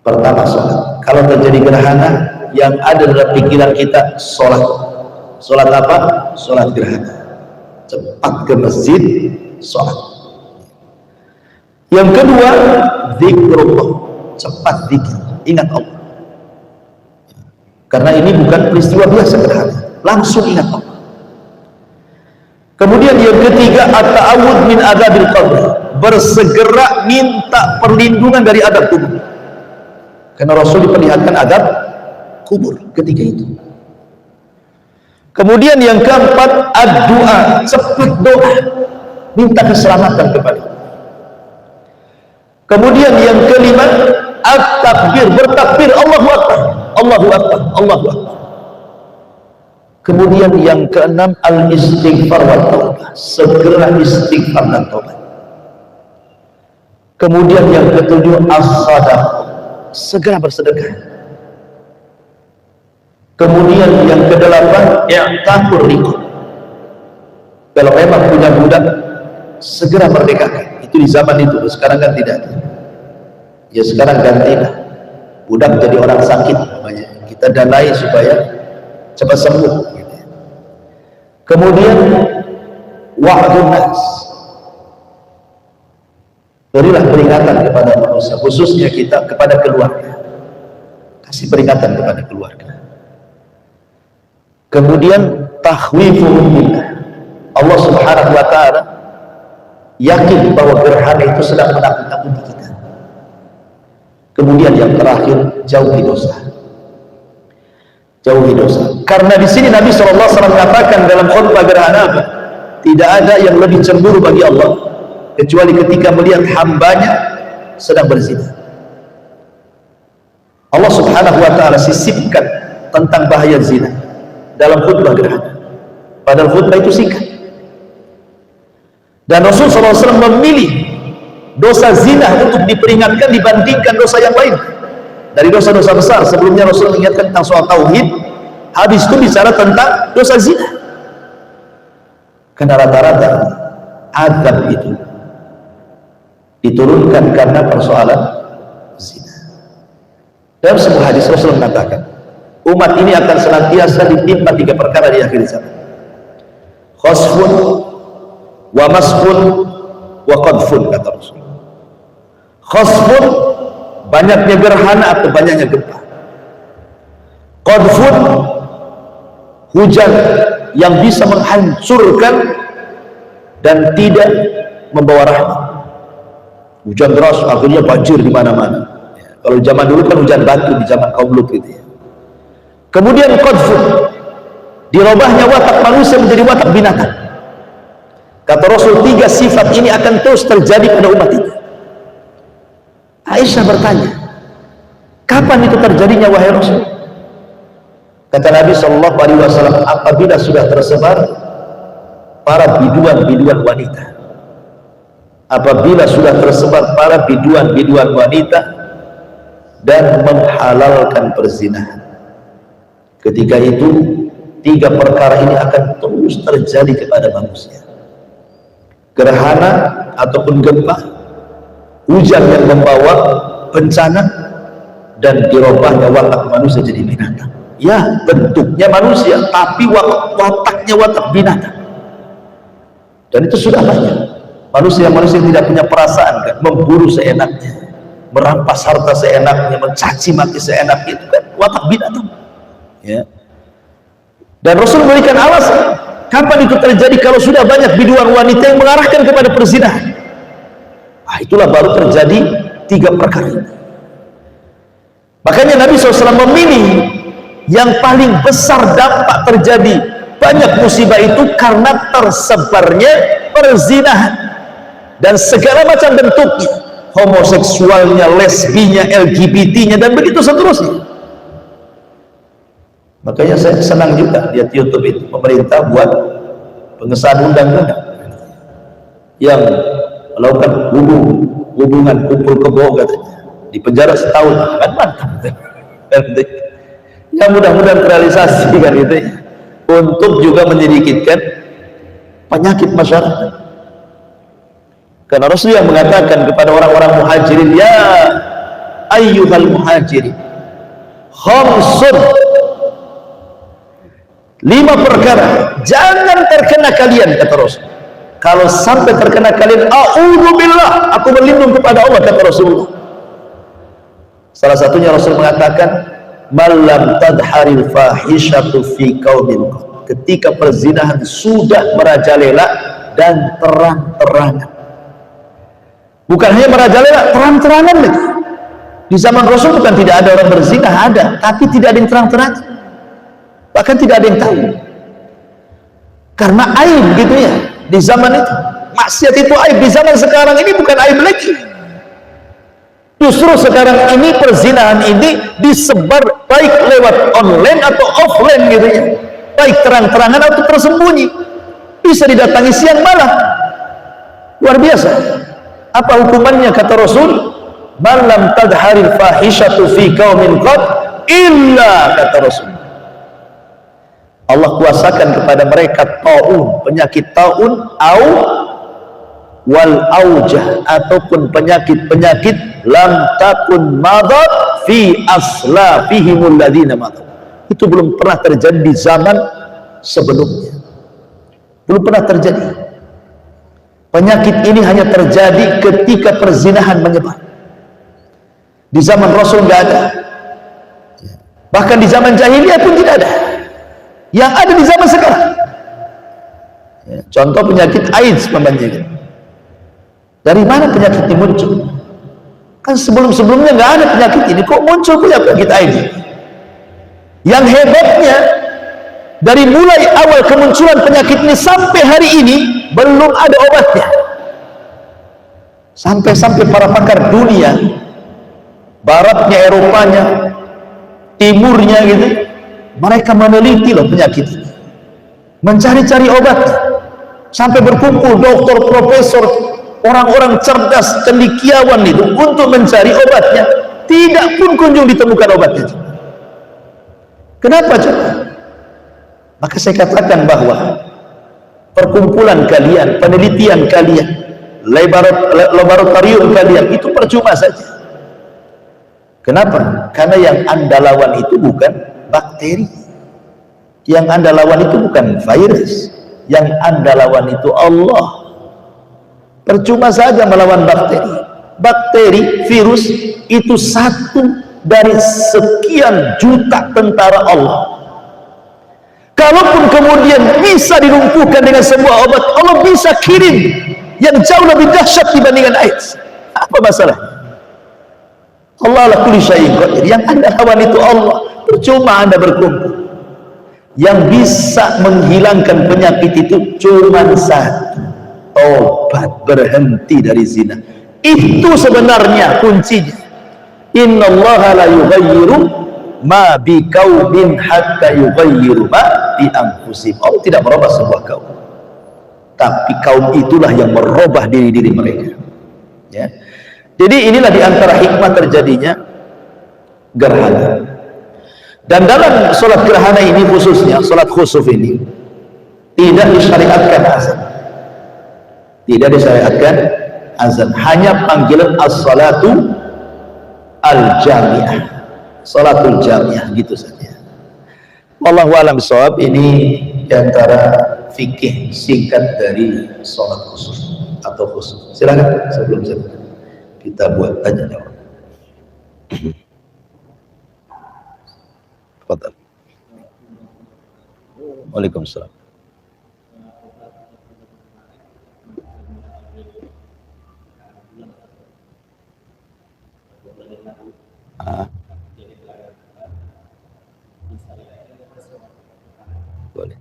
B: Kalau terjadi gerhana, yang ada dalam pikiran kita sholat. Sholat apa? Sholat gerhana. Cepat ke masjid, sholat. Yang kedua, zikrullah, cepat zikir, ingat Allah. Karena ini bukan peristiwa biasa gerhana, langsung ingat Allah. Kemudian yang ketiga, at-ta'awudz min adzabil qabr, bersegera minta perlindungan dari adab kubur. Karena Rasul diperlihatkan adab kubur ketika itu. Kemudian yang keempat, ad-du'a, cepat doa, minta keselamatan kepada Allah. Kemudian yang kelima, at-takbir, bertakbir, Allahu Akbar, Allahu Akbar, Allahu Akbar. Kemudian yang keenam, al-istighfar wa taubah, segera istighfar dan taubat. Kemudian yang ketujuh, as-sadaqah, segera bersedekah. Kemudian yang kedelapan, i'taqur riqab, kalau memang punya budak, segera merdekakan. Itu di zaman itu, sekarang kan tidak ada. Ya sekarang gantilah, budak jadi orang sakit namanya, kita danai supaya cepat sembuh gitu. Kemudian wa'dun nas, berilah peringatan kepada manusia, khususnya kita kepada keluarga, kasih peringatan kepada keluarga. Kemudian takhwifuhum billah, Allah Subhanahu wa ta'ala yakin bahwa gerhana itu sedang menakut-nakuti kita. Kemudian yang terakhir, jauhi dosa. Jauhi dosa. Karena di sini Nabi SAW mengatakan dalam khutbah gerhana apa? Tidak ada yang lebih cemburu bagi Allah kecuali ketika melihat hambanya sedang berzina. Allah Subhanahu wa ta'ala sisipkan tentang bahaya zina dalam khutbah gerhana. Padahal khutbah itu singkat. Dan Rasulullah SAW memilih dosa zina untuk diperingatkan dibandingkan dosa yang lain dari dosa-dosa besar. Sebelumnya Rasul mengingatkan tentang soal tauhid, habis itu bicara tentang dosa zina. Karena rata-rata azab itu diturunkan karena persoalan zina. Dalam sebuah hadis Rasul mengatakan, umat ini akan senantiasa ditimpa 3 perkara di akhir zaman: khasfun wa masfun wa qadfun, kata Rasul. Khasfun, banyaknya gerhana atau banyaknya gempa. qadfun, hujan yang bisa menghancurkan dan tidak membawa rahmat. Hujan deras akhirnya banjir di mana-mana. Kalau zaman dulu kan hujan batu di zaman kaum Lut gitu ya. Kemudian qadfun, dirubahnya watak manusia menjadi watak binatang. Kata Rasul, 3 sifat ini akan terus terjadi pada umat ini. Aisyah bertanya, kapan itu terjadinya wahai Rasul? Kata Nabi SAW, apabila sudah tersebar para biduan-biduan wanita, apabila sudah tersebar para biduan-biduan wanita dan menghalalkan perzinahan, ketika itu 3 perkara ini akan terus terjadi kepada manusia: gerhana ataupun gempa, hujan yang membawa bencana, dan dirubahnya watak manusia jadi binatang. Ya, bentuknya manusia tapi wataknya watak binatang. Dan itu sudah banyak manusia tidak punya perasaan, kan? Memburu seenaknya, merampas harta seenaknya, mencaci maki seenaknya, itu kan watak binatang ya. Dan Rasul memberikan alasan kapan itu terjadi, kalau sudah banyak biduan wanita yang mengarahkan kepada perzinahan. Itulah baru terjadi 3 perkara ini. Makanya Nabi SAW memilih yang paling besar dampak terjadi banyak musibah itu karena tersebarnya perzinahan dan segala macam bentuknya, homoseksualnya, lesbinya, LGBT-nya, dan begitu seterusnya. Makanya saya senang juga lihat YouTube itu, pemerintah buat pengesahan undang-undang yang melakukan hubungan kumpul kebo, katanya di penjara setahun, kan mantap. Ya mudah-mudahan terrealisasi kan itu ya, untuk juga menyedikitkan penyakit masyarakat. Karena Rasul yang mengatakan kepada orang-orang muhajirin, ya ayyuhal muhajirin, khamsun, 5 perkara jangan terkena kalian, kata Rasul. Kalau sampai terkena kalian, a'udzubillah, aku berlindung kepada Allah, kata Rasulullah. Salah satunya Rasul mengatakan, malam tadharil fahishatu fi qaumin, ketika perzinahan sudah merajalela dan terang-terangan. Bukan hanya merajalela, terang-terangan lagi. Di zaman Rasul bukan tidak ada orang berzina, ada, tapi tidak ada yang terang-terangan, bahkan tidak ada yang tahu, karena aib gitu ya. Di zaman itu maksiat itu aib, di zaman sekarang ini bukan aib lagi. Justru sekarang ini perzinahan ini disebar baik lewat online atau offline gitu ya, baik terang-terangan atau tersembunyi, bisa didatangi siang malam. Luar biasa. Apa hukumannya, kata Rasul? Malam tadharil fahishatu fi qaumin qad illa, kata Rasul, Allah kuasakan kepada mereka taun, penyakit taun, au wal aujah, ataupun penyakit-penyakit lam takun madat fi aslafihimul ladina madat, itu belum pernah terjadi di zaman sebelumnya, belum pernah terjadi. Penyakit ini hanya terjadi ketika perzinahan menyebar. Di zaman Rasul nggak ada, bahkan di zaman jahiliyah pun tidak ada. Yang ada di zaman sekarang ya, contoh penyakit AIDS membandingkan. Dari mana penyakit ini muncul? Kan sebelum-sebelumnya nggak ada penyakit ini, kok muncul penyakit AIDS? Yang hebatnya, dari mulai awal kemunculan penyakit ini sampai hari ini belum ada obatnya. Sampai-sampai para pakar dunia, baratnya, Eropanya, timurnya gitu, mereka meneliti loh penyakit ini, mencari-cari obat, sampai berkumpul dokter, profesor, orang-orang cerdas, cendekiawan itu untuk mencari obatnya. Tidak pun kunjung ditemukan obatnya. Kenapa coba? Maka saya katakan bahwa perkumpulan kalian, penelitian kalian, laboratorium kalian itu percuma saja. Kenapa? Karena yang Anda lawan itu bukan bakteri, yang Anda lawan itu bukan virus, yang Anda lawan itu Allah. Percuma saja melawan bakteri. Bakteri, virus itu satu dari sekian juta tentara Allah. Kalaupun kemudian bisa dilumpuhkan dengan sebuah obat, Allah bisa kirim yang jauh lebih dahsyat dibandingkan AIDS. Apa masalah? Allah ala kulli syai'in qadir. Yang Anda lawan itu Allah. Percuma Anda berkumpul. Yang bisa menghilangkan penyakit itu cuma satu, tobat, berhenti dari zina. Itu sebenarnya kuncinya. Innallaha la yughayyiru ma biqaumin hatta yughayyiru ma bi anfusihim. Allah tidak merubah sebuah kaum, tapi kaum itulah yang merubah diri-diri mereka. Ya. Jadi inilah diantara hikmah terjadinya gerhana. Dan dalam sholat gerhana ini khususnya, sholat khusuf ini tidak disyariatkan azan. Tidak disyariatkan azan, hanya panggilan as-salatu al-jami'ah, salatul jami'ah, gitu saja. Wallahu a'lam bishawab. Ini diantara fikih singkat dari sholat khusuf atau khusuf. Silakan sebelum kita buat tanya jawab. Fadal. Waalaikumsalam. Boleh.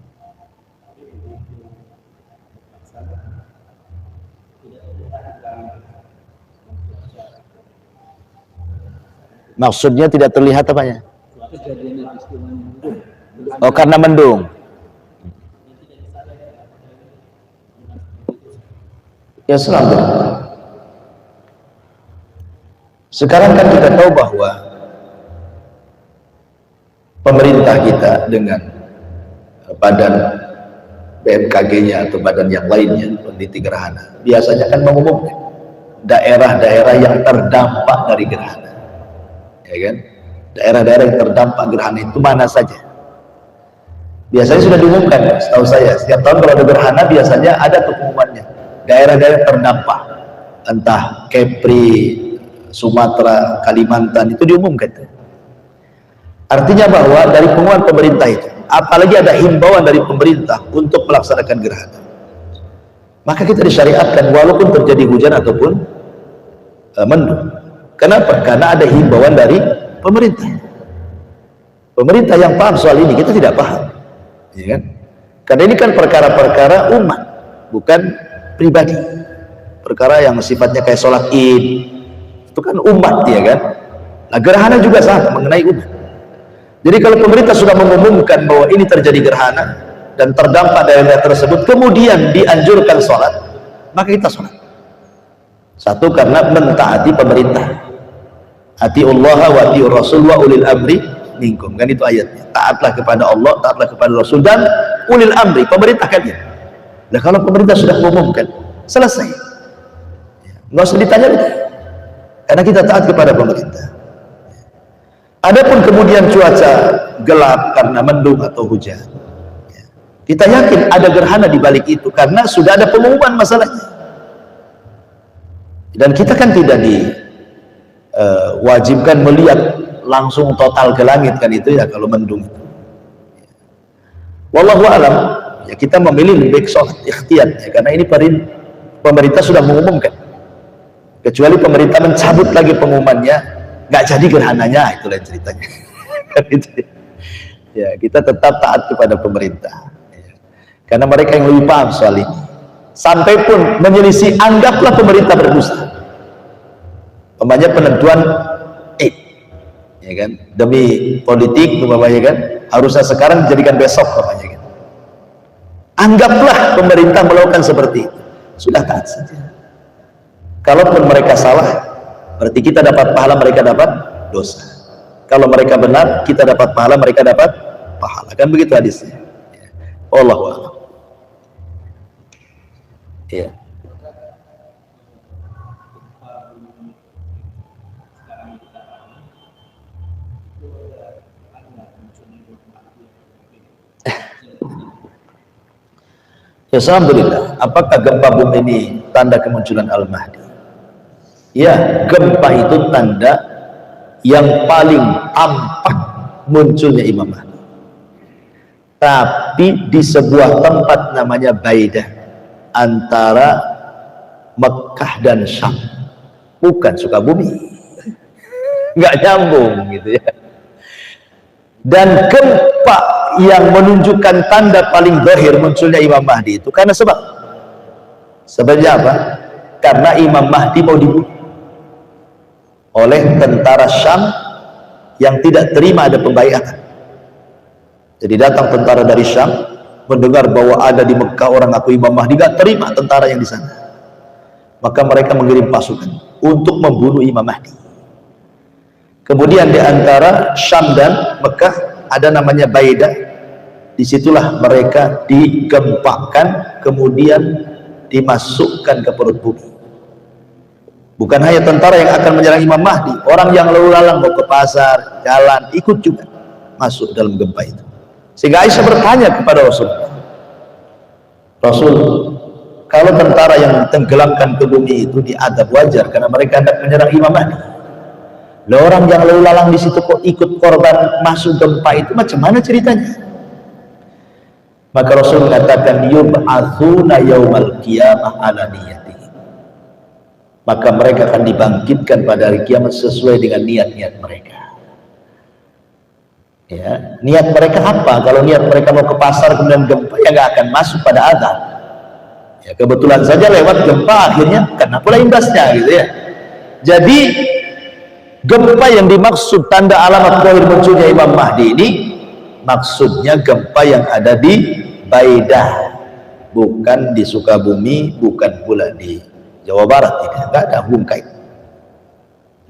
B: Maksudnya tidak terlihat apanya? Oh, karena mendung. Ya, selamat. Sekarang kan kita tahu bahwa pemerintah kita dengan badan BMKG-nya atau badan yang lainnya, peneliti gerhana, biasanya kan mengumumkan daerah-daerah yang terdampak dari gerhana, ya kan? Daerah-daerah yang terdampak gerhana itu mana saja? Biasanya sudah diumumkan, setahu saya. Setiap tahun kalau ada gerhana biasanya ada pengumumannya. Daerah-daerah terdampak, entah Kepri, Sumatera, Kalimantan, itu diumumkan. Artinya bahwa dari pengumuman pemerintah itu, apalagi ada himbauan dari pemerintah untuk melaksanakan gerhana, maka kita disyariatkan walaupun terjadi hujan ataupun mendung. Kenapa? Karena ada himbauan dari pemerintah. Pemerintah yang paham soal ini, kita tidak paham, ya kan? Karena ini kan perkara-perkara umat, bukan pribadi. Perkara yang sifatnya kayak sholat id, itu kan umat, ya kan? Nah, gerhana juga sama, mengenai umat. Jadi kalau pemerintah sudah mengumumkan bahwa ini terjadi gerhana dan terdampak daerah tersebut, kemudian dianjurkan sholat, maka kita sholat. Satu, karena mentaati pemerintah. Atiullaha wa atiur rasul wa ulil amri minkum, kan itu ayatnya. Taatlah kepada Allah, taatlah kepada Rasul dan ulil amri, pemerintah kalian. Nah, kalau pemerintah sudah mengumumkan, selesai. Nggak usah ditanya lagi, karena kita taat kepada pemerintah. Adapun kemudian cuaca gelap karena mendung atau hujan, kita yakin ada gerhana di balik itu karena sudah ada pengumuman masalahnya. Dan kita kan tidak diwajibkan melihat langsung total ke langit, kan itu ya kalau mendung itu. Wallahu alam, ya kita memilih lebih sholat ikhtiyar, ya, karena ini pemerintah sudah mengumumkan. Kecuali pemerintah mencabut lagi pengumumannya, nggak jadi gerhananya, itu lain ceritanya. Ya, kita tetap taat kepada pemerintah, ya. Karena mereka yang lebih paham soal ini. Sampai pun menyelisih, anggaplah pemerintah berdosa. Umpamanya penentuan ya kan, demi politik umpamanya kan, harusnya sekarang dijadikan besok umpamanya kan. Anggaplah pemerintah melakukan seperti itu, sudah taat saja. Kalaupun mereka salah, berarti kita dapat pahala, mereka dapat dosa. Kalau mereka benar, kita dapat pahala, mereka dapat pahala. Kan begitu hadisnya. Wallahu a'lam. Ya. Ya, alhamdulillah. Apakah gempa bumi ini tanda kemunculan Al-Mahdi? Ya, gempa itu tanda yang paling tampak munculnya Imam Mahdi, tapi di sebuah tempat namanya Baidah antara Mekah dan Syam, bukan Sukabumi. Nggak nyambung gitu ya. Dan gempa yang menunjukkan tanda paling zahir munculnya Imam Mahdi itu karena sebabnya apa? Karena Imam Mahdi mau dibunuh oleh tentara Syam yang tidak terima ada pembaiatan. Jadi datang tentara dari Syam mendengar bahwa ada di Mekah orang ngaku Imam Mahdi, gak terima tentara yang di sana. Maka mereka mengirim pasukan untuk membunuh Imam Mahdi. Kemudian di antara Syam dan Mekah ada namanya Baidah. Disitulah mereka digempakan, kemudian dimasukkan ke perut bumi. Bukan hanya tentara yang akan menyerang Imam Mahdi, orang yang lalu lalang mau ke pasar, jalan, ikut juga masuk dalam gempa itu. Sehingga Aisyah bertanya kepada Rasul, kalau tentara yang tenggelamkan ke bumi itu diadab wajar karena mereka hendak menyerang Imam Mahdi. Lah orang yang lalu lalang di situ kok ikut korban masuk gempa itu, macam mana ceritanya? Maka Rasul mengatakan yub'atsuna yaumal qiyamah ala niyatihi. Maka mereka akan dibangkitkan pada hari kiamat sesuai dengan niat-niat mereka. Ya, niat mereka apa? Kalau niat mereka mau ke pasar kemudian gempa, ya nggak akan masuk pada azab. Ya, kebetulan saja lewat gempa akhirnya karena pula imbasnya gitu ya. Jadi gempa yang dimaksud tanda alamat zahir munculnya Imam Mahdi ini maksudnya gempa yang ada di Baidah, bukan di Sukabumi, bukan pula di Jawa Barat. Tidak ada hubung kait.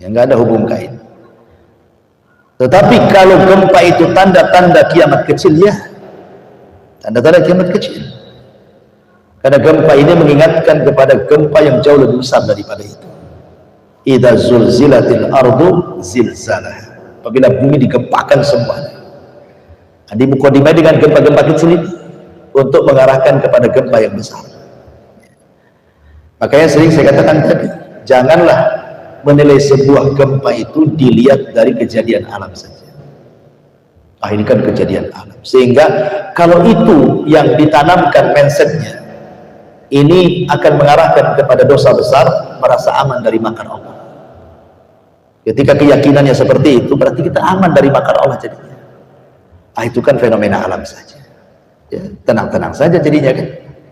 B: Ya, nggak ada hubung kait. Tetapi kalau gempa itu tanda-tanda kiamat kecil, ya, tanda-tanda kiamat kecil. Karena gempa ini mengingatkan kepada gempa yang jauh lebih besar daripada itu. Idza zulzilatil ardu zilzalah. Apabila bumi digempakan semuanya. Di mukadimah dengan gempa-gempa kecil ini untuk mengarahkan kepada gempa yang besar. Makanya sering saya katakan tadi, janganlah menilai sebuah gempa itu dilihat dari kejadian alam saja. Ini kan kejadian alam. Sehingga kalau itu yang ditanamkan mindsetnya, ini akan mengarahkan kepada dosa besar, merasa aman dari makar Allah. Ketika keyakinannya seperti itu, berarti kita aman dari makar Allah jadinya. Itu kan fenomena alam saja. Ya, tenang-tenang saja jadinya kan.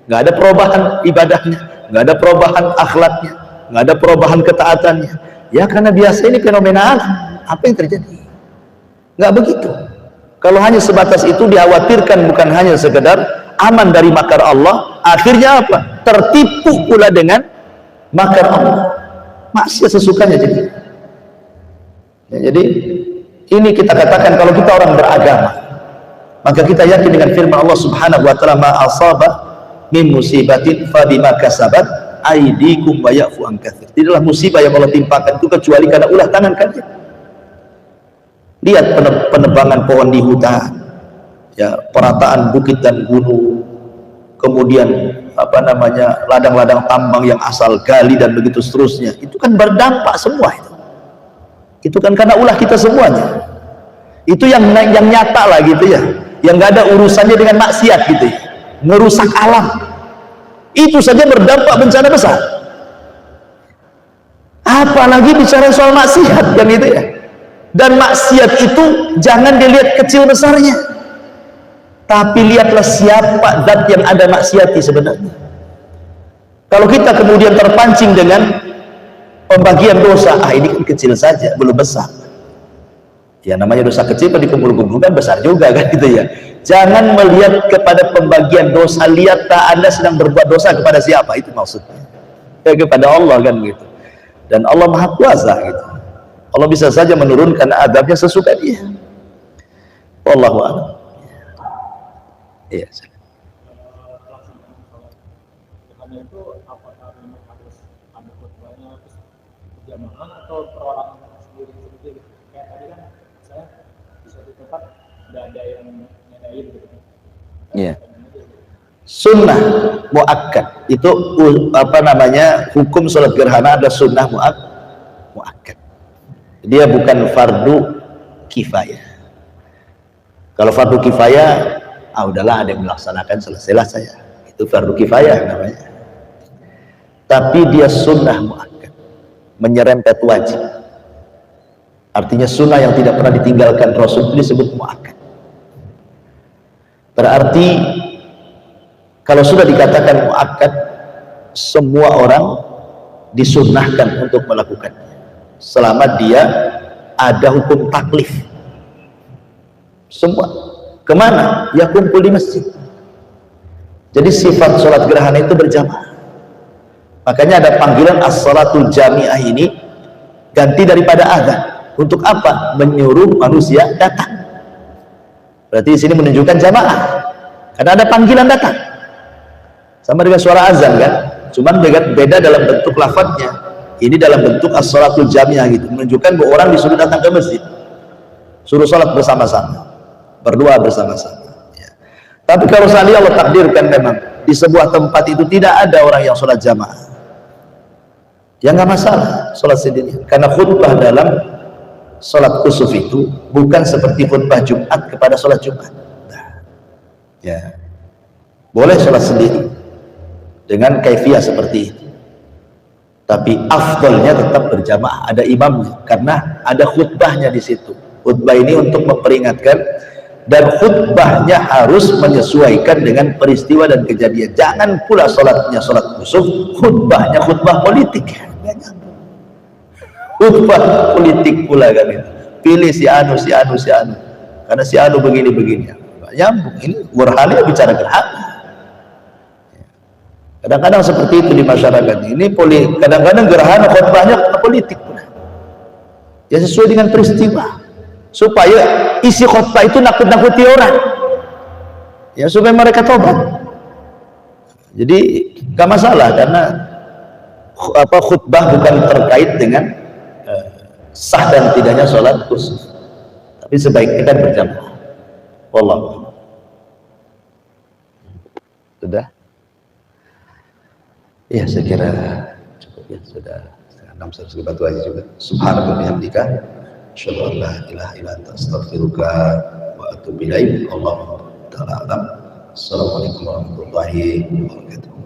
B: Nggak ada perubahan ibadahnya, nggak ada perubahan akhlaknya, nggak ada perubahan ketaatannya. Ya karena biasa ini fenomena alam. Apa yang terjadi? Nggak begitu. Kalau hanya sebatas itu dikhawatirkan bukan hanya sekedar aman dari makar Allah, akhirnya apa? Tertipu pula dengan makar Allah. Maksiat sesukanya jadi. Ya, jadi ini kita katakan kalau kita orang beragama, maka kita yakin dengan firman Allah Subhanahu wa taala, ma asaba min musibatin fa bima kasabat aydikum wa ya'fu an katsir. Tidaklah musibah yang Allah timpakan itu kecuali karena ulah tangan kalian. Lihat penebangan pohon di hutan, ya, perataan bukit dan gunung, kemudian ladang-ladang tambang yang asal gali dan begitu seterusnya. Itu kan berdampak semua itu. Itu kan karena ulah kita semuanya. Itu yang nyata lah gitu ya, yang nggak ada urusannya dengan maksiat gitu ya, merusak alam. Itu saja berdampak bencana besar. Apalagi bicara soal maksiat kan gitu ya. Dan maksiat itu jangan dilihat kecil besarnya, tapi lihatlah siapa zat yang ada maksiati sebenarnya. Kalau kita kemudian terpancing dengan pembagian dosa, ini kan kecil saja, belum besar. Ya namanya dosa kecil pada dikumpul-kumpulkan besar juga kan gitu ya. Jangan melihat kepada pembagian dosa, lihatlah Anda sedang berbuat dosa kepada siapa, itu maksudnya. Ya, kepada Allah kan gitu. Dan Allah Maha Kuasa gitu. Allah bisa saja menurunkan adabnya sesuka dia. Wallahu a'lam. Iya.
A: Itu apakah memang harus ada khutbahnya berjamaah atau perorangan sendiri seperti itu? Kayak tadi kan saya di suatu tempat tidak ada yang nyadain gitu.
B: Iya. Sunnah muakkad itu hukum salat gerhana ada sunnah muakkad. dia bukan fardu kifayah. Kalau fardu kifayah, udahlah ada yang melaksanakan, selesailah saya. Itu fardu kifayah namanya. Tapi dia sunnah muakkad, menyerempet wajib. Artinya sunnah yang tidak pernah ditinggalkan Rasul itu disebut muakkad. Berarti kalau sudah dikatakan muakkad, semua orang disunnahkan untuk melakukannya selama dia ada hukum taklif. Semua kemana? Ya kumpul di masjid. Jadi sifat sholat gerhana itu berjamaah. Makanya ada panggilan as-shalatul jami'ah ini ganti daripada azan. Untuk apa? Menyuruh manusia datang. Berarti di sini menunjukkan jamaah. Karena ada panggilan datang. Sama dengan suara azan kan? Cuman beda dalam bentuk lafadznya. Ini dalam bentuk as-shalatul jami'ah gitu. Menunjukkan bahwa orang disuruh datang ke masjid. Suruh sholat bersama-sama. Berdoa bersama-sama. Ya. Tapi kalau seandainya Allah takdirkan memang di sebuah tempat itu tidak ada orang yang sholat jamaah, ya nggak masalah sholat sendiri. Karena khutbah dalam sholat kusuf itu bukan seperti khutbah Jumat kepada sholat Jumat. Nah, ya boleh sholat sendiri dengan kaifiyah seperti itu. Tapi afdalnya tetap berjamaah, ada imamnya, karena ada khutbahnya di situ. Khutbah ini untuk memperingatkan. Dan khutbahnya harus menyesuaikan dengan peristiwa dan kejadian. Jangan pula sholatnya sholat kusuf, khutbahnya khutbah politik. Khutbah politik pula kan itu. Pilih si anu. Karena si anu begini-begini. Nyambung. Ini gerhana bicara gerhana. Kadang-kadang seperti itu di masyarakat. Ini kadang-kadang gerhana khutbahnya politik pula. Ya sesuai dengan peristiwa. Supaya isi khutbah itu nakut-nakuti orang, ya supaya mereka tobat. Jadi gak masalah karena khutbah bukan terkait dengan sah dan tidaknya sholat khusus, tapi sebaiknya kan berjamaah. Wallah. Sudah? Ya saya kira cukup ya, sudah 6 batu aja juga. Subhanallah bihamdika. Asyhadu an la ilaha illa anta astaghfiruka wa atubu ilaik. Allahu ta'ala a'lam. Assalamualaikum warahmatullahi wabarakatuh.